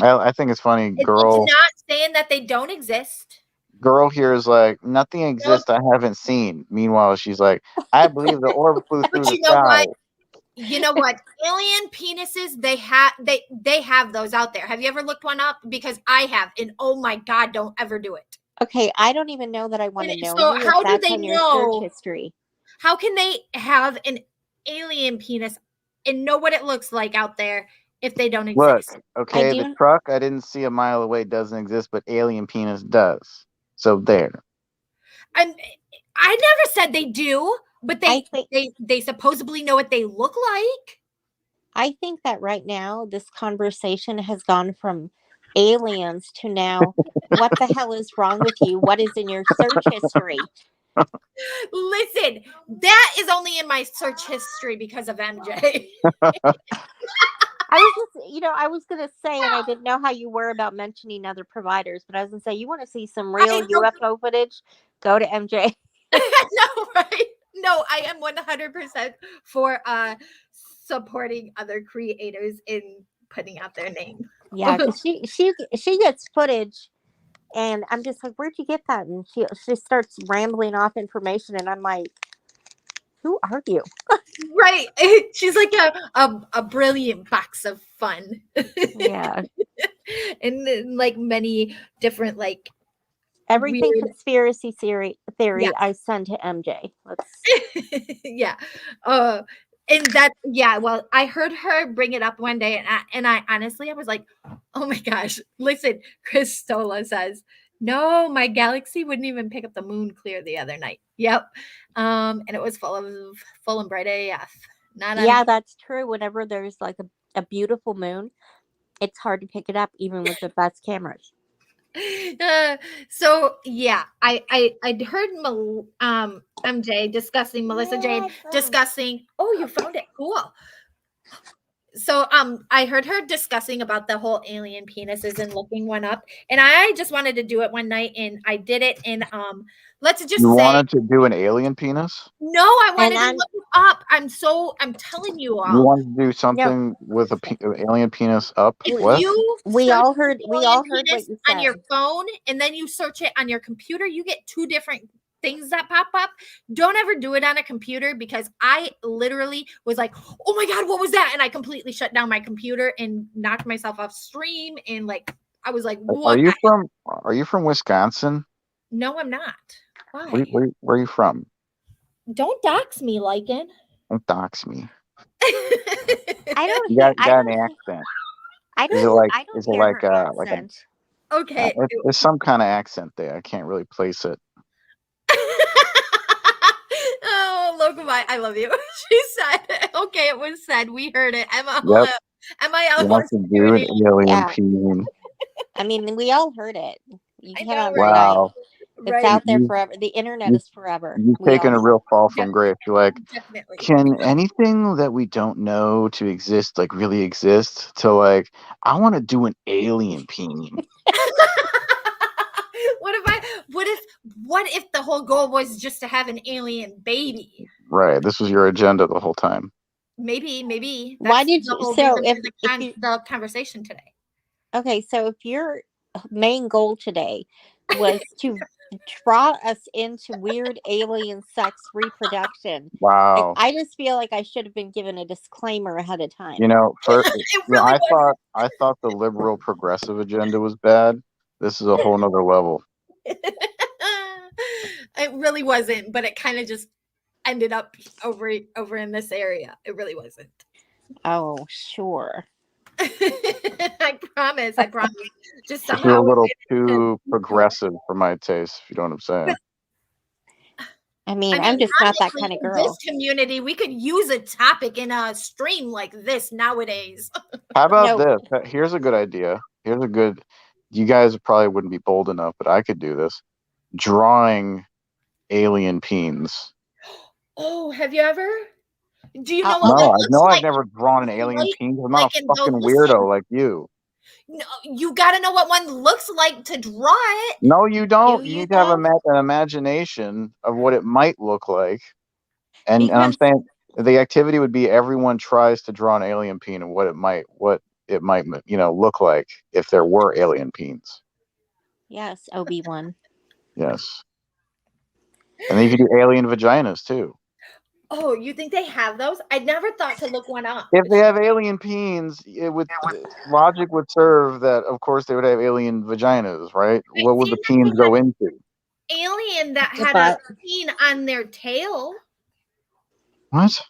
I think it's funny. Girl, it's not saying that they don't exist. Girl here is like, nothing exists I haven't seen. Meanwhile, she's like, I believe the orb flew through the sky. You know what? Alien penises, they have those out there. Have you ever looked one up? Because I have, and oh my God, don't ever do it. Okay, I don't even know that I want to know. So how do they know? Search history. How can they have an alien penis and know what it looks like out there if they don't exist? Look, okay, the truck I didn't see a mile away doesn't exist, but alien penis does. So there. I never said they do, but they supposedly know what they look like. I think that right now this conversation has gone from aliens to now what the hell is wrong with you? What is in your search history? Listen, that is only in my search history because of MJ. I was gonna say, and I didn't know how you were about mentioning other providers, but I was gonna say, you want to see some I real know. UFO footage? Go to MJ. No, right? No, I am 100% for supporting other creators in putting out their name. Yeah, because she gets footage, and I'm just like, where'd you get that? And she starts rambling off information, and I'm like, who are you? Right. She's like a brilliant box of fun. Yeah, And then, like many different like everything weird conspiracy theory yeah. I send to MJ. Let's. Yeah. And that yeah, well, I heard her bring it up one day and I honestly I was like, "Oh my gosh. Listen, Chris Stola says, "No, my galaxy wouldn't even pick up the moon clear the other night." Yep. And it was full and bright AF. Not on Yeah, that's true. Whenever there's like a beautiful moon, it's hard to pick it up even with the best cameras. So yeah, I'd heard MJ discussing Melissa Jade discussing. Oh, you found it, cool. So I heard her discussing about the whole alien penises and looking one up, and I just wanted to do it one night, and I did it. And let's just You say wanted to do an alien penis? no, I wanted And to look it up. I'm telling you You all. wanted to do something with a alien penis up? If What? you We search all heard alien what penis you on your said. phone and then you search it on your computer, you get two different things that pop up. Don't ever do it on a computer because I literally was like, "Oh my god, what was that?" And I completely shut down my computer and knocked myself off stream. And like, I was like, "What?" Are you from Wisconsin? No, I'm not. Why? Where are you from? Don't dox me, Lycan. Don't dox me. I don't. You got I an don't. accent. I Is don't. it like I don't is it hear like her like a accent. Okay. there's some kind of accent there. I can't really place it. Oh, Locomite, I love you. She said, okay, it was said. We heard it. MIL. Yep. MIL You wants have to to do an it. alien Yeah. peen. I mean, we all heard it. You I know, cannot right? deny Wow. it. It's Right. out there You- forever. The internet is forever. You've We taken all a real fall from grace. You're like, Definitely. can anything that we don't know to exist like really exist? To like, I want to do an alien peen. What if the whole goal was just to have an alien baby? Right. This was your agenda the whole time. Maybe. Why That's did the you- whole so reason for if you- the conversation today? Okay, so if your main goal today was to draw us into weird alien sex reproduction, Wow. I just feel like I should have been given a disclaimer ahead of time. You know, It really I thought the liberal progressive agenda was bad. This is a whole nother level. It really wasn't, but it kind of just ended up over in this area. It really wasn't. Oh, sure. I promise. Just You're somehow a little too progressive for my taste, if you know what I'm saying. I mean, I'm just not that honestly, kind of in girl. this community, we could use a topic in a stream like this nowadays. How about No. this? Here's a good idea. You guys probably wouldn't be bold enough, but I could do this. Drawing alien peens. Oh, have you ever? Do you know No, what that looks like? I've never drawn an alien Right? peen. I'm Like not a in fucking those- weirdo like you. No, you got to know what one looks like to draw it. No, you don't. Do You you need to have though? an imagination of what it might look like. And I'm Because- saying the activity would be everyone tries to draw an alien peen and what it might look like if there were alien peens. Yes, Obi-Wan. Yes. And then you could do alien vaginas too. Oh, you think they have those? I never thought to look one up. If they have alien peens, logic would serve that of course they would have alien vaginas, right? What would the peens go into? Alien that The had butt. a peen on their tail. What?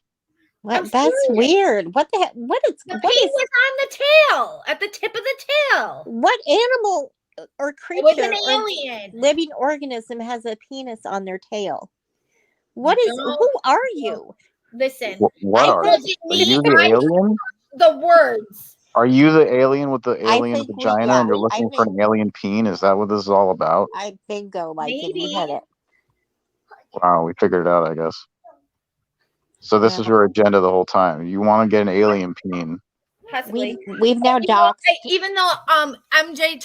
What? I'm That's serious. weird. What the heck? The peen was on the tail, at the tip of the tail. What animal or It was creature an or alien. living organism has a penis on their tail? What is? Don't- Who are you? Listen, What I are you? wasn't Are me. you the I alien? the words. Are you the alien with the alien think we- vagina yeah, and you're I looking for think- an alien peen? Is that what this is all about? I bingo, like we Maybe. had it. Wow, we figured it out, I guess. So this is Yeah. your agenda the whole time. You want to get an alien peen. Possibly. we've now doxed. Even though MJ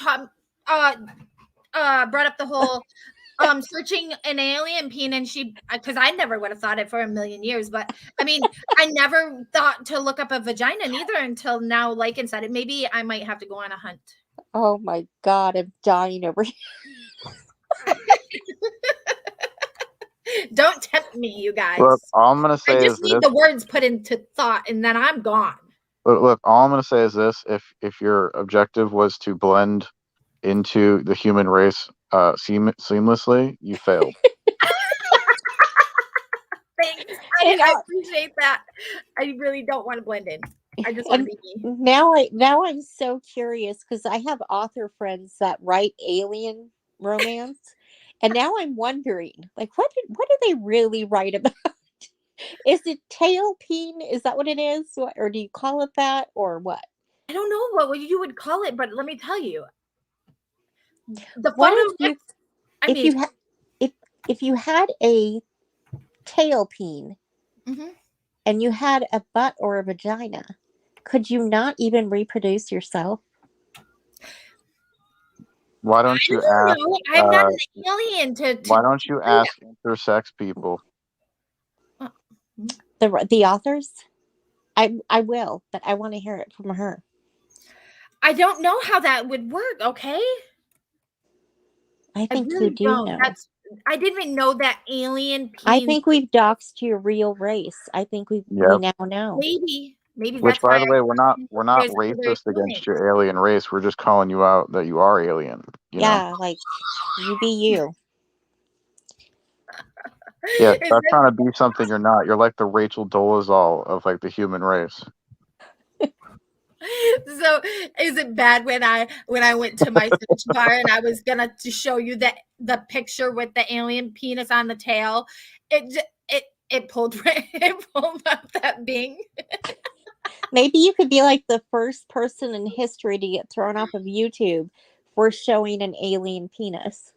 brought up the whole searching an alien peen, and she, because I never would have thought it for a million years, but I mean, I never thought to look up a vagina neither until now. Lycan said it. Maybe I might have to go on a hunt. Oh my God, I'm dying over here. Don't tempt me, you guys. Look, all I'm gonna say I is just need this. the words put into thought, and then I'm gone. Look, all I'm gonna say is this: if your objective was to blend into the human race seamlessly, you failed. Thanks. I appreciate that. I really don't want to blend in. I just want to be me. Now I'm so curious because I have author friends that write alien romance, and now I'm wondering, like, what do they really write about? Is it tail peen? Is that what it is, or do you call it that, or what? I don't know what you would call it, but let me tell you, the What photo. if you, I if mean, you had if you had a tail peen mhm. and you had a butt or a vagina, could you not even reproduce yourself? Why don't you ask? No, I'm not an alien to Why don't you do ask intersex people? The authors? I will, but I want to hear it from her. I don't know how that would work. Okay, I I think really you do don't. know. I didn't even know that alien. I think we've doxed your real race. I think we Yep. now know. Maybe Which, that's by why the way, we're not there's other racist against humans. your alien race. We're just calling you out that you are alien. You know? Yeah, like you be you. Yeah, Is stop trying to be something you're not. You're like the Rachel Dolezal of like the human race. So is it bad when I went to my search bar and I was gonna to show you the picture with the alien penis on the tail? It pulled it pulled up that Bing. Maybe you could be like the first person in history to get thrown off of YouTube for showing an alien penis.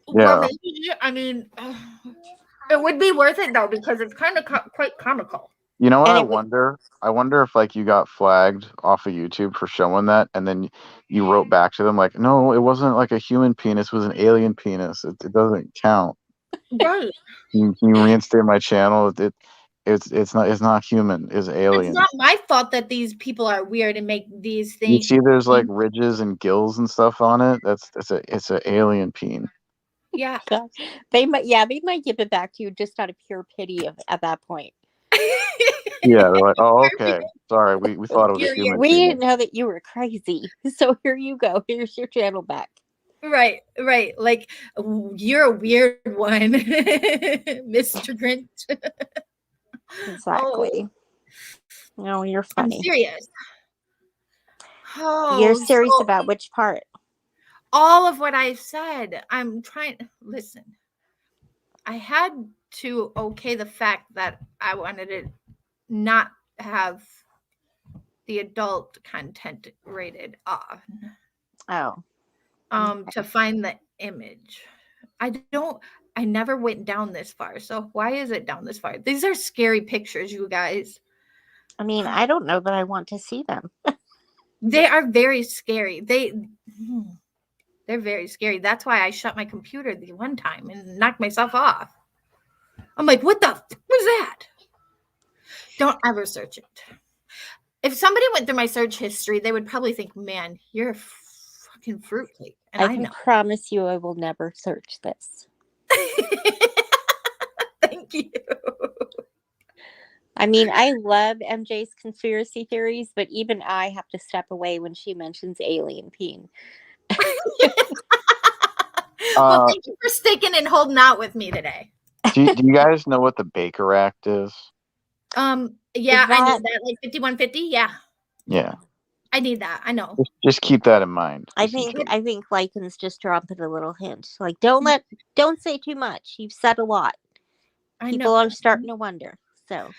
Well, Yeah. maybe, I mean, it would be worth it though because it's kind of quite comical. You know what And I it would- wonder? I wonder if like you got flagged off of YouTube for showing that, and then you wrote back to them like, "No, it wasn't like a human penis; it was an alien penis. It doesn't count." Right. Can you reinstate my channel? It's not human. It's alien. It's not my fault that these people are weird and make these You things. see, there's like ridges and gills and stuff on it. It's an alien peen. Yeah. God, they might give it back to you just out of pure pity at that point. Yeah, they're like, "Oh, okay, sorry, we thought it was a human." We penis." didn't know that you were crazy, so here you go. Here's your channel back. Right. Like you're a weird one, Mr. Grinch. Exactly. No, you're I'm funny. serious. You're serious So about which part? all of what I said. I'm trying. Listen, I had to okay the fact that I wanted to not have the adult content rated on. Oh. To find the image. I never went down this far. So why is it down this far? These are scary pictures, you guys. I mean, I don't know that I want to see them. They are very scary. They're very scary. That's why I shut my computer the one time and knocked myself off. I'm like, what the was that? Don't ever search it. If somebody went through my search history, they would probably think, man, you're a fucking fruitcake. And I can promise you I will never search this. Thank you. I mean, I love MJ's conspiracy theories, but even I have to step away when she mentions alien peen. Well, thank you for sticking and holding out with me today. Do you guys know what the Baker Act is? Yeah, I need that. Like 5150. Yeah. Yeah. I need that. I know. Just keep that in mind. I think Lycan's just dropping a little hint. Like, don't say too much. You've said a lot. People are starting to wonder. So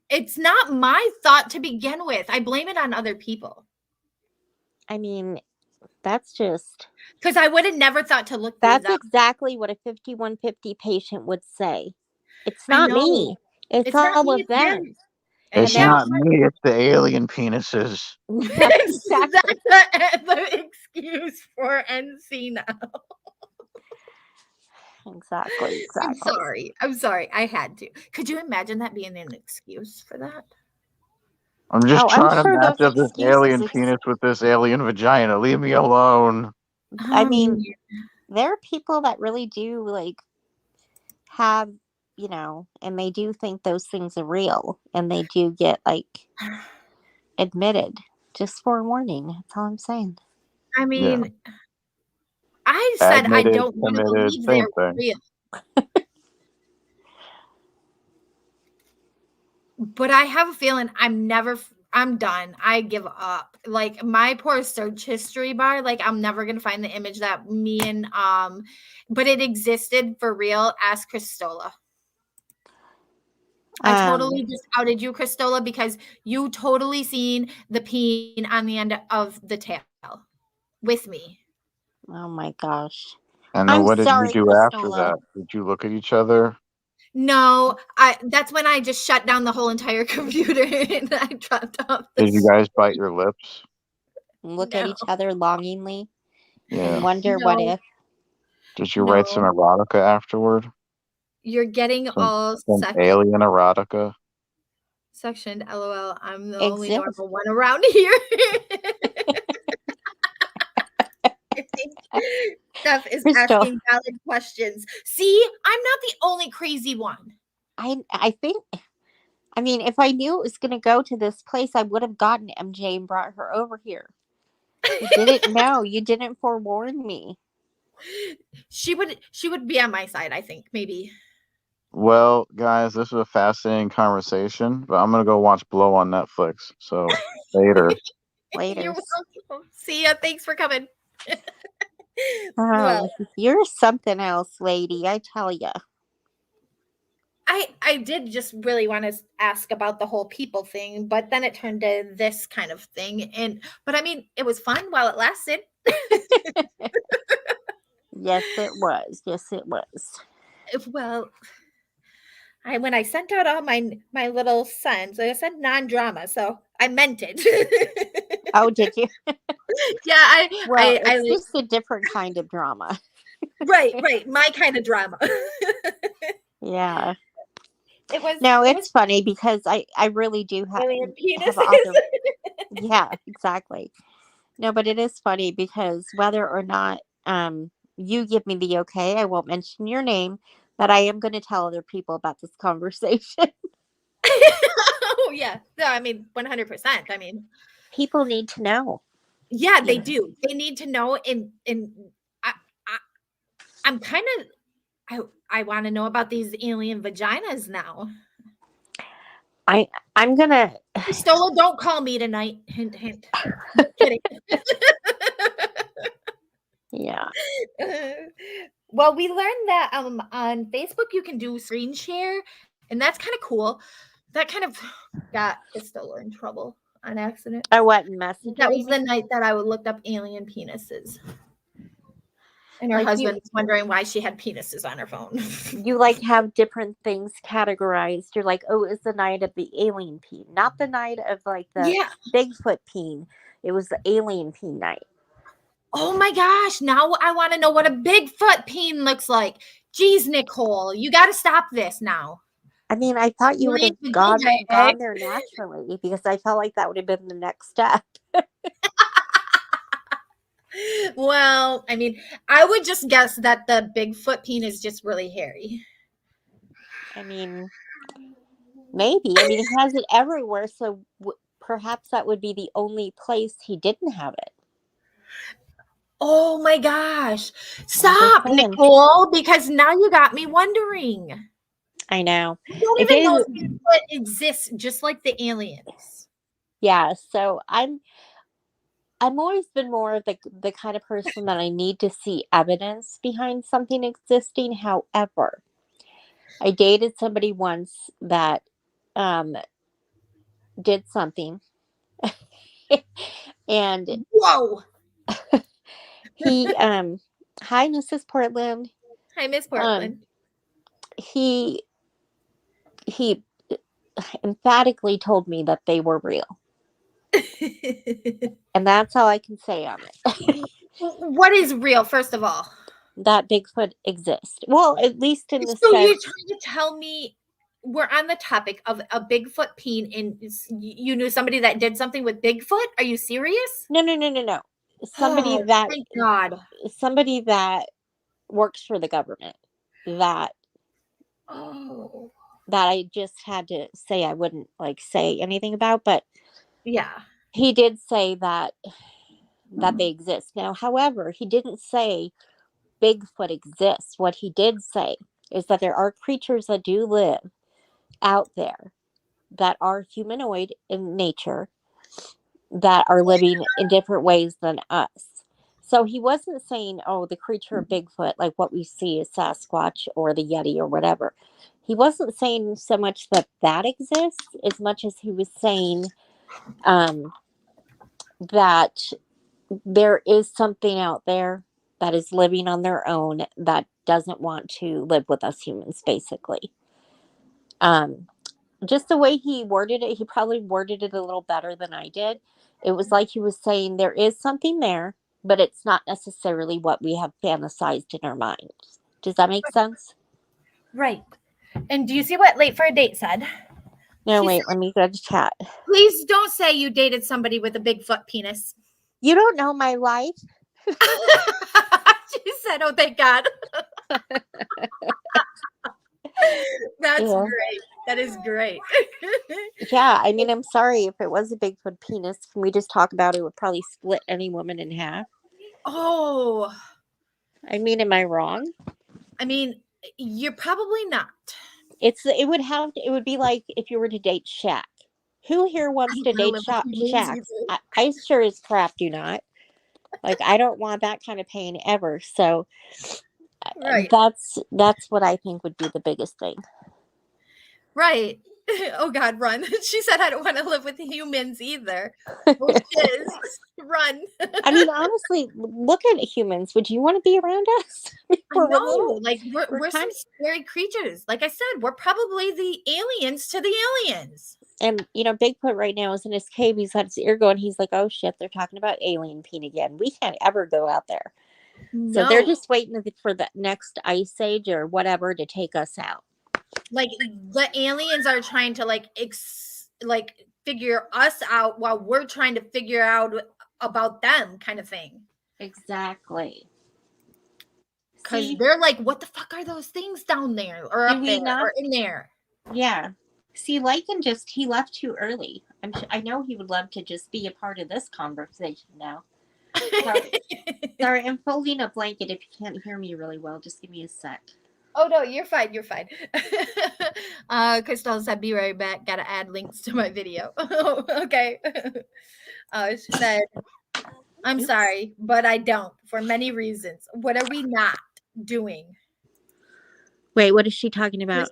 it's not my thought to begin with. I blame it on other people. I mean, that's just because I would have never thought to look. That's exactly what a 5150 patient would say. It's not me. It's all of them. And It's yeah, not me, it's the alien penises. that's Exactly. the excuse for NC now. Exactly. I'm Exactly. sorry. I'm sorry. I had to. Could you imagine that being an excuse for that? I'm just Oh, I'm trying to sure match those up this excuses. alien penis with this alien vagina. Leave me alone. I mean, there are people that really do like have, you know, and they do think those things are real, and they do get like admitted. Just forewarning. That's all I'm saying. I mean, I said I Admitted, don't want to committed, believe same they're thing. real. But I have a feeling I'm done. I give up. Like my poor search history bar, like I'm never gonna find the image that me and but it existed for real. Ask Christola. I totally just outed you, Christola, because you totally seen the peen on the end of the tail with me. Oh my gosh. And then I'm what did you sorry, do after Christola. that? Did you look at each other? No, that's when I just shut down the whole entire computer and I dropped off the Did you guys bite your lips? Look at No. each other longingly Yeah. and wonder what No. if. Did you write some No. erotica afterward? You're getting all Some alien erotica? sectioned. LOL. I'm the only Exist. normal one around here. I think Steph is Crystal. asking valid questions. See, I'm not the only crazy one. I think, I mean, if I knew it was going to go to this place, I would have gotten MJ and brought her over here. You didn't know. You didn't forewarn me. She would be on my side, I think, maybe. Well, guys, this was a fascinating conversation, but I'm gonna go watch Blow on Netflix. So later. Later. You're welcome. See ya. Thanks for coming. Well, You're something else, lady. I tell you. I did just really want to ask about the whole people thing, but then it turned to this kind of thing. But I mean, it was fun while it lasted. Yes, it was. Yes, it was. Well, when I sent out all my little sons, I said non-drama, so I meant it. Oh, did you? Yeah, Well, I it's just a different kind of drama. right, my kind of drama. Yeah. It was No, it's funny because I really do have alien penises. other. Yeah, exactly. No, but it is funny because whether or not you give me the okay, I won't mention your name, but I am going to tell other people about this conversation. Oh yeah, no, I mean 100%. I mean, People need to know. yeah, they Yeah. do. They need to know. And I'm kind of I want to know about these alien vaginas now. I'm gonna. Stola, don't call me tonight. Hint, hint. Kidding. Yeah. Well, we learned that on Facebook you can do screen share, and that's kind of cool. That kind of got Stola in trouble on accident. I wasn't messaging. That was the night that I looked up alien penises. And her Like husband was wondering why she had penises on her phone. You like have different things categorized. You're like, oh, it's the night of the alien peen, not the night of like the Bigfoot peen. It was the alien peen night. Oh my gosh. Now I want to know what a Bigfoot peen looks like. Jeez, Nicole, you got to stop this now. I mean, I thought you would have gone there naturally because I felt like that would have been the next step. Well, I mean, I would just guess that the Bigfoot peen is just really hairy. I mean, maybe. I mean, he has it everywhere, so perhaps that would be the only place he didn't have it. Oh my gosh. Stop, Nicole, because now you got me wondering. I know. I don't even know if Bigfoot exists, just like the aliens. Yeah, so I've always been more of the kind of person that I need to see evidence behind something existing. However, I dated somebody once that did something. And whoa. He hi Mrs. Portland. Hi, Miss Portland. He emphatically told me that they were real. And that's all I can say on it. What is real, first of all? That Bigfoot exists. Well, at least in the So you're sense. trying to tell me we're on the topic of a Bigfoot peen, and you knew somebody that did something with Bigfoot? Are you serious? No. Somebody Oh, that thank God. somebody that works for the government that Oh, I just had to say I wouldn't like say anything about, but yeah. he did say that they exist. Now, however, he didn't say Bigfoot exists. What he did say is that there are creatures that do live out there that are humanoid in nature, that are living in different ways than us. So he wasn't saying, oh, the creature of Bigfoot, like what we see is Sasquatch or the Yeti or whatever. He wasn't saying so much that exists as much as he was saying that there is something out there that is living on their own that doesn't want to live with us humans, basically. Just the way he worded it, he probably worded it a little better than I did. It was like he was saying there is something there, but it's not necessarily what we have fantasized in our minds. Does that make sense? Right. And do you see what Late for a Date said? No, She wait, let me go to chat. Please don't say you dated somebody with a Bigfoot penis. You don't know my life. She said, oh, thank God. That's Yeah. great. That is great. Yeah, I mean, I'm sorry if it was a Bigfoot penis. Can we just talk about it? It would probably split any woman in half. Oh, I mean, am I wrong? I mean, you're probably not. It would be like if you were to date Shaq. Who here wants to date Shaq? I sure as crap do not. Like, I don't want that kind of pain ever. So Right. that's what I think would be the biggest thing. Right. Oh God, run. She said I don't want to live with humans either. Which is run. I mean, honestly, look at humans. Would you want to be around us? No, like we're kind some scary creatures. Like I said, we're probably the aliens to the aliens. And Bigfoot right now is in his cave. He's had his ear going. He's like, oh shit, they're talking about alien peen again. We can't ever go out there. So they're just waiting for the next ice age or whatever to take us out. Like the aliens are trying to like figure us out while we're trying to figure out about them, kind of thing. Exactly. Because they're like, what the fuck are those things down there or up there or in there? Yeah. See, Lycan he left too early. I know he would love to just be a part of this conversation now. Sorry, I'm folding a blanket. If you can't hear me really well, just give me a sec. Oh no, you're fine. You're fine. Crystal said, "Be right back. Gotta add links to my video." Okay. She said, "I'm sorry, but I don't for many reasons. What are we not doing?" Wait, what is she talking about?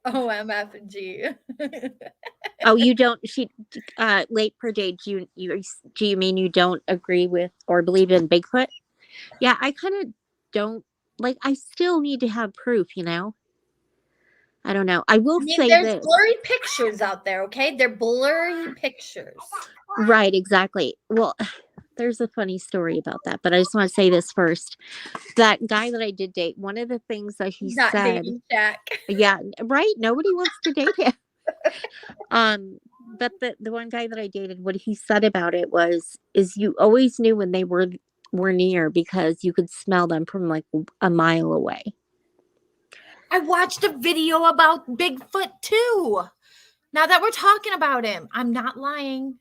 OMFG. Oh, you don't. She Late per day. Do you mean you don't agree with or believe in Bigfoot? Yeah, I kind of don't. Like, I still need to have proof, I don't know. I will say there's blurry pictures out there, okay? They're blurry pictures. Right, exactly. Well, there's a funny story about that, but I just want to say this first. That guy that I did date, one of the things that he Not said. dating Shaq. Yeah, right. Nobody wants to date him. But the one guy that I dated, what he said about it is you always knew when they were near because you could smell them from like a mile away. I watched a video about Bigfoot too. Now that we're talking about him, I'm not lying.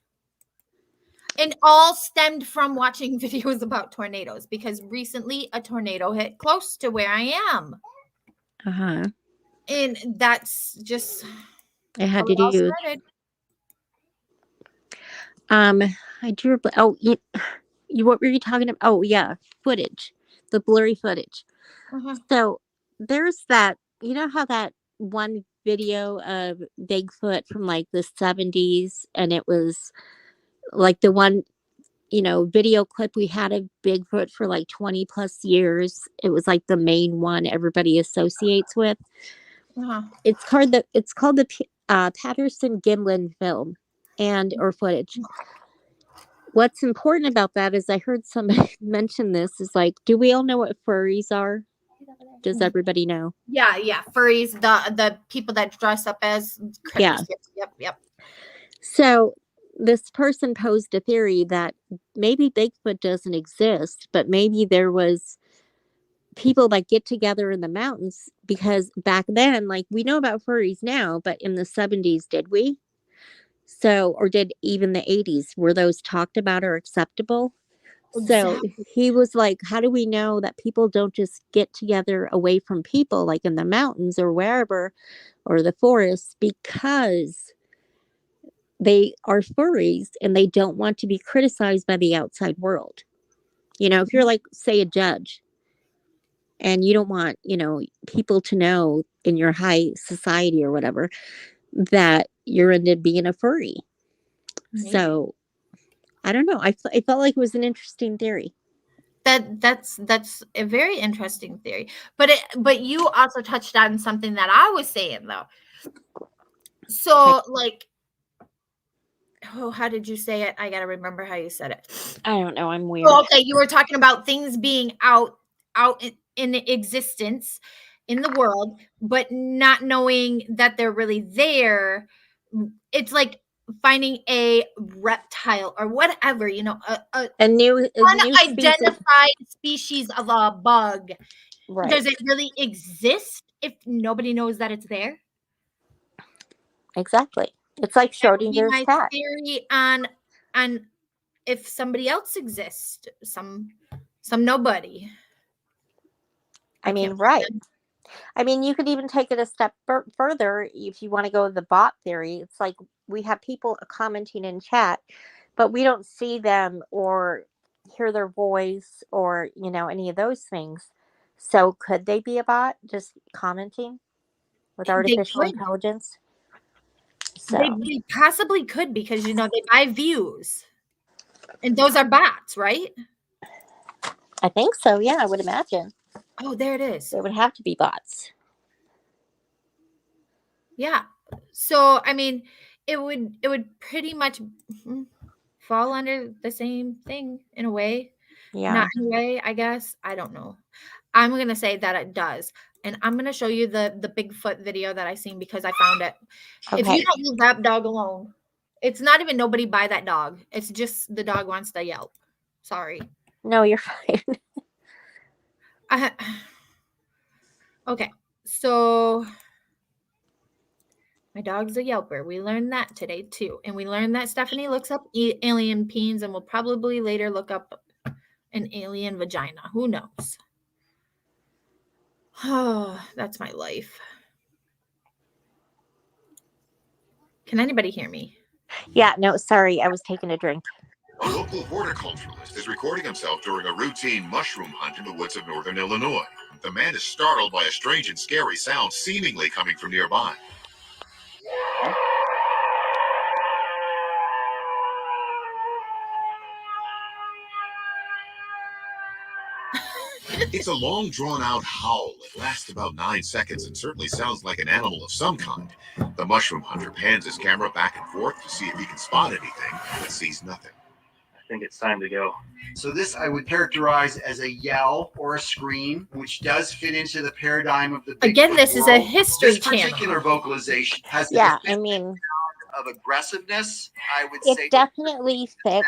And all stemmed from watching videos about tornadoes because recently a tornado hit close to where I am. Uh-huh. And that's just I had to do. I drew. Oh, what were you talking about? Oh, yeah, footage, the blurry footage. Uh-huh. So there's that. You know how that one video of Bigfoot from like the 70s, and it was like the one, video clip we had of Bigfoot for like 20 plus years. It was like the main one everybody associates with. Uh-huh. It's called Patterson Gimlin film or footage. What's important about that is I heard somebody mention this is like, do we all know what furries are? Does everybody know? Yeah, furries, the people that dress up as critters. Yep. So this person posed a theory that maybe Bigfoot doesn't exist, but maybe there was people that get together in the mountains, because back then, like, we know about furries now, but in the 70s, did we? So, or did even the 80s, were those talked about or acceptable? So Exactly. he was like, how do we know that people don't just get together away from people, like in the mountains or wherever, or the forests, because they are furries and they don't want to be criticized by the outside world? You know, if you're like, say, a judge, and you don't want, people to know in your high society or whatever that you're into being a furry. Maybe. So I don't know. I felt like it was an interesting theory. That's a very interesting theory. But you also touched on something that I was saying though. So like, how did you say it? I gotta remember how you said it. I don't know. I'm weird. Oh, okay, you were talking about things being out in existence in the world, but not knowing that they're really there. It's like finding a reptile or whatever, a new unidentified species of a bug. Right. Does it really exist if nobody knows that it's there? Exactly. It's like Schrodinger's my cat. theory on if somebody else exists, some nobody. I mean, right. I mean, you could even take it a step further if you want to go with the bot theory. It's like we have people commenting in chat, but we don't see them or hear their voice or, any of those things. So could they be a bot just commenting with artificial intelligence? So They possibly could, because, they buy views. And those are bots, right? I think so. Yeah, I would imagine. Oh, there it is. They would have to be bots. Yeah. So, I mean, it would pretty much fall under the same thing in a way. Yeah. Not in a way, I guess. I don't know. I'm going to say that it does. And I'm going to show you the Bigfoot video that I seen because I found it. Okay. If you don't leave that dog alone, it's not even nobody buy that dog. It's just the dog wants to yelp. Sorry. No, you're fine. Okay. So my dog's a yelper. We learned that today too. And we learned that Stephanie looks up alien peens and will probably later look up an alien vagina. Who knows? Oh, that's my life. Can anybody hear me? Yeah, no, sorry. I was taking a drink. A local horticulturalist is recording himself during a routine mushroom hunt in the woods of northern Illinois. The man is startled by a strange and scary sound seemingly coming from nearby. It's a long, drawn-out howl. It lasts about 9 seconds and certainly sounds like an animal of some kind. The mushroom hunter pans his camera back and forth to see if he can spot anything, but sees nothing. I think it's time to go. So this I would characterize as a yell or a scream, which does fit into the paradigm of the Bigfoot Again, this world. is a history This particular channel. vocalization has of aggressiveness. I would say it definitely fits.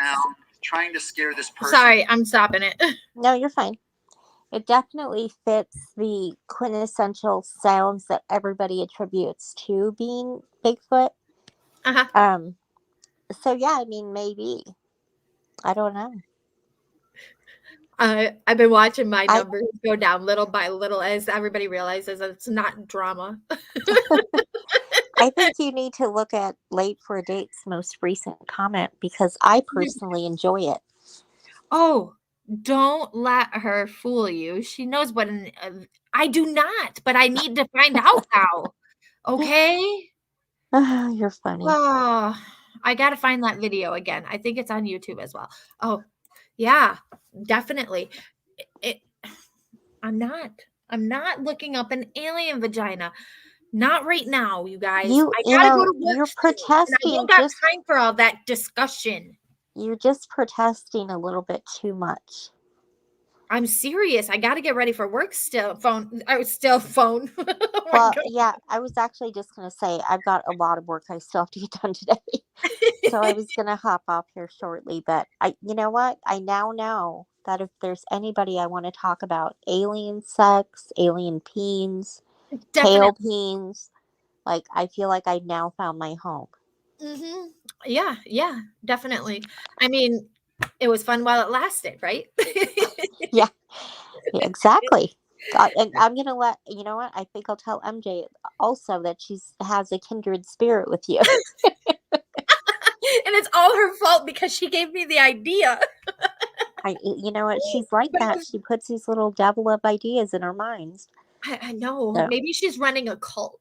Trying to scare this person. Sorry, I'm stopping it. No, you're fine. It definitely fits the quintessential sounds that everybody attributes to being Bigfoot. Uh-huh. So yeah, I mean, maybe. I don't know. I've been watching my numbers go down little by little as everybody realizes that it's not drama. I think you need to look at Late for a Date's most recent comment because I personally enjoy it. Oh, don't let her fool you. She knows what I do not, but I need to find out now. Okay? You're funny. Oh, I got to find that video again. I think it's on YouTube as well. Oh, yeah, definitely. I'm not looking up an alien vagina. Not right now, you guys. You I gotta go know, to work you're soon, and I protesting don't got just time for all that discussion. you're just protesting a little bit too much. I'm serious. I gotta get ready for work still. Phone. Oh my Well, God. yeah, I was actually just gonna say I've got a lot of work I still have to get done today. So I was gonna hop off here shortly, but you know what? I now know that if there's anybody I want to talk about alien sex, alien peens, tail Definitely. peens, like I feel like I now found my home. Mm-hmm. Yeah, definitely. I mean, it was fun while it lasted, right? Yeah, exactly. And I'm gonna let you know what I think I'll tell MJ also that she has a kindred spirit with you. And it's all her fault because she gave me the idea. You know what? She's like But it that. was- She puts these little devil up ideas in her minds. I know. So, Maybe she's running a cult.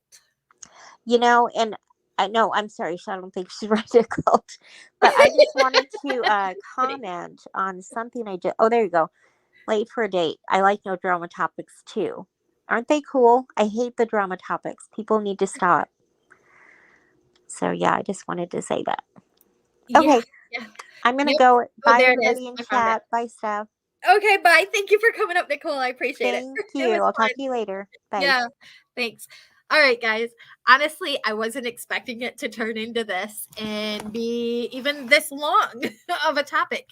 you know, and I know I'm sorry, I don't think she's running a cult, but I just wanted to comment on something I did. Oh, there you go. Late for a date. I like no drama topics too. Aren't they cool? I hate the drama topics. People need to stop. So yeah, I just wanted to say that. Okay. Yeah. I'm gonna Yep. go. Oh, Bye there it is. everybody in I found it. chat. Bye Steph. Okay, bye. Thank you for coming up, Nicole. I appreciate Thank it. you. It was I'll fun. talk to you later. Bye. Yeah, thanks. All right, guys. Honestly, I wasn't expecting it to turn into this and be even this long of a topic.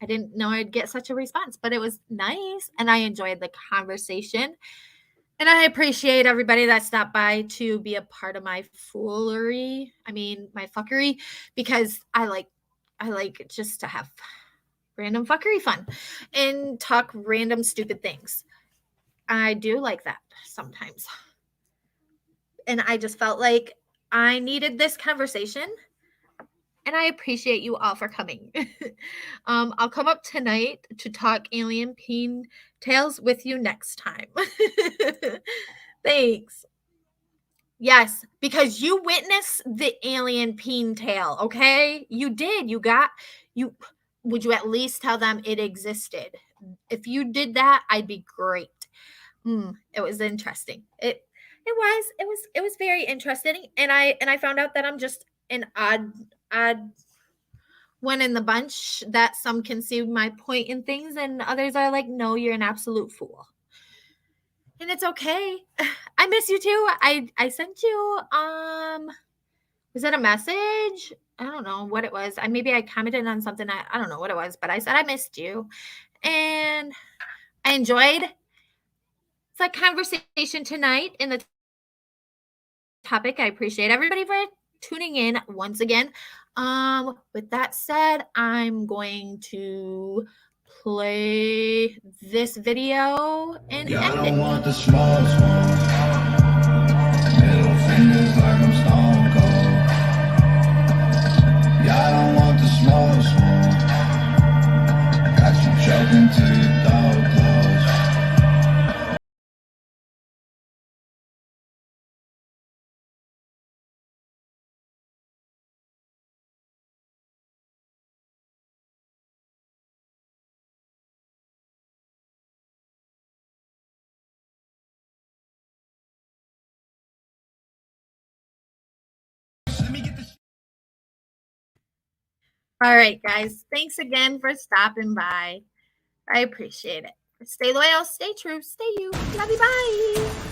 I didn't know I'd get such a response, but it was nice and I enjoyed the conversation. And I appreciate everybody that stopped by to be a part of my foolery. I mean, my fuckery, because I like just to have random fuckery fun and talk random stupid things. I do like that sometimes. And I just felt like I needed this conversation. And I appreciate you all for coming. I'll come up tonight to talk alien peen tales with you next time. Thanks. Yes, because you witnessed the alien peen tale, okay? You did. You would you at least tell them it existed? If you did that, I'd be great. It was interesting. It was very interesting, and I found out that I'm just an odd one in the bunch, that some can see my point in things and others are like, no, you're an absolute fool. And it's okay. I miss you too. I sent you was it a message? I don't know what it was. Maybe I commented on something. I don't know what it was, but I said I missed you. And I enjoyed the conversation tonight in the topic. I appreciate everybody for tuning in once again. With that said, I'm going to play this video and Yeah, I end don't it. want the small smoke. Middle fingers like I'm stone cold. Yeah, I don't want the small smoke. Got you choking till your door closed. All right, guys. Thanks again for stopping by. I appreciate it. Stay loyal, stay true, stay you. Love you. Bye.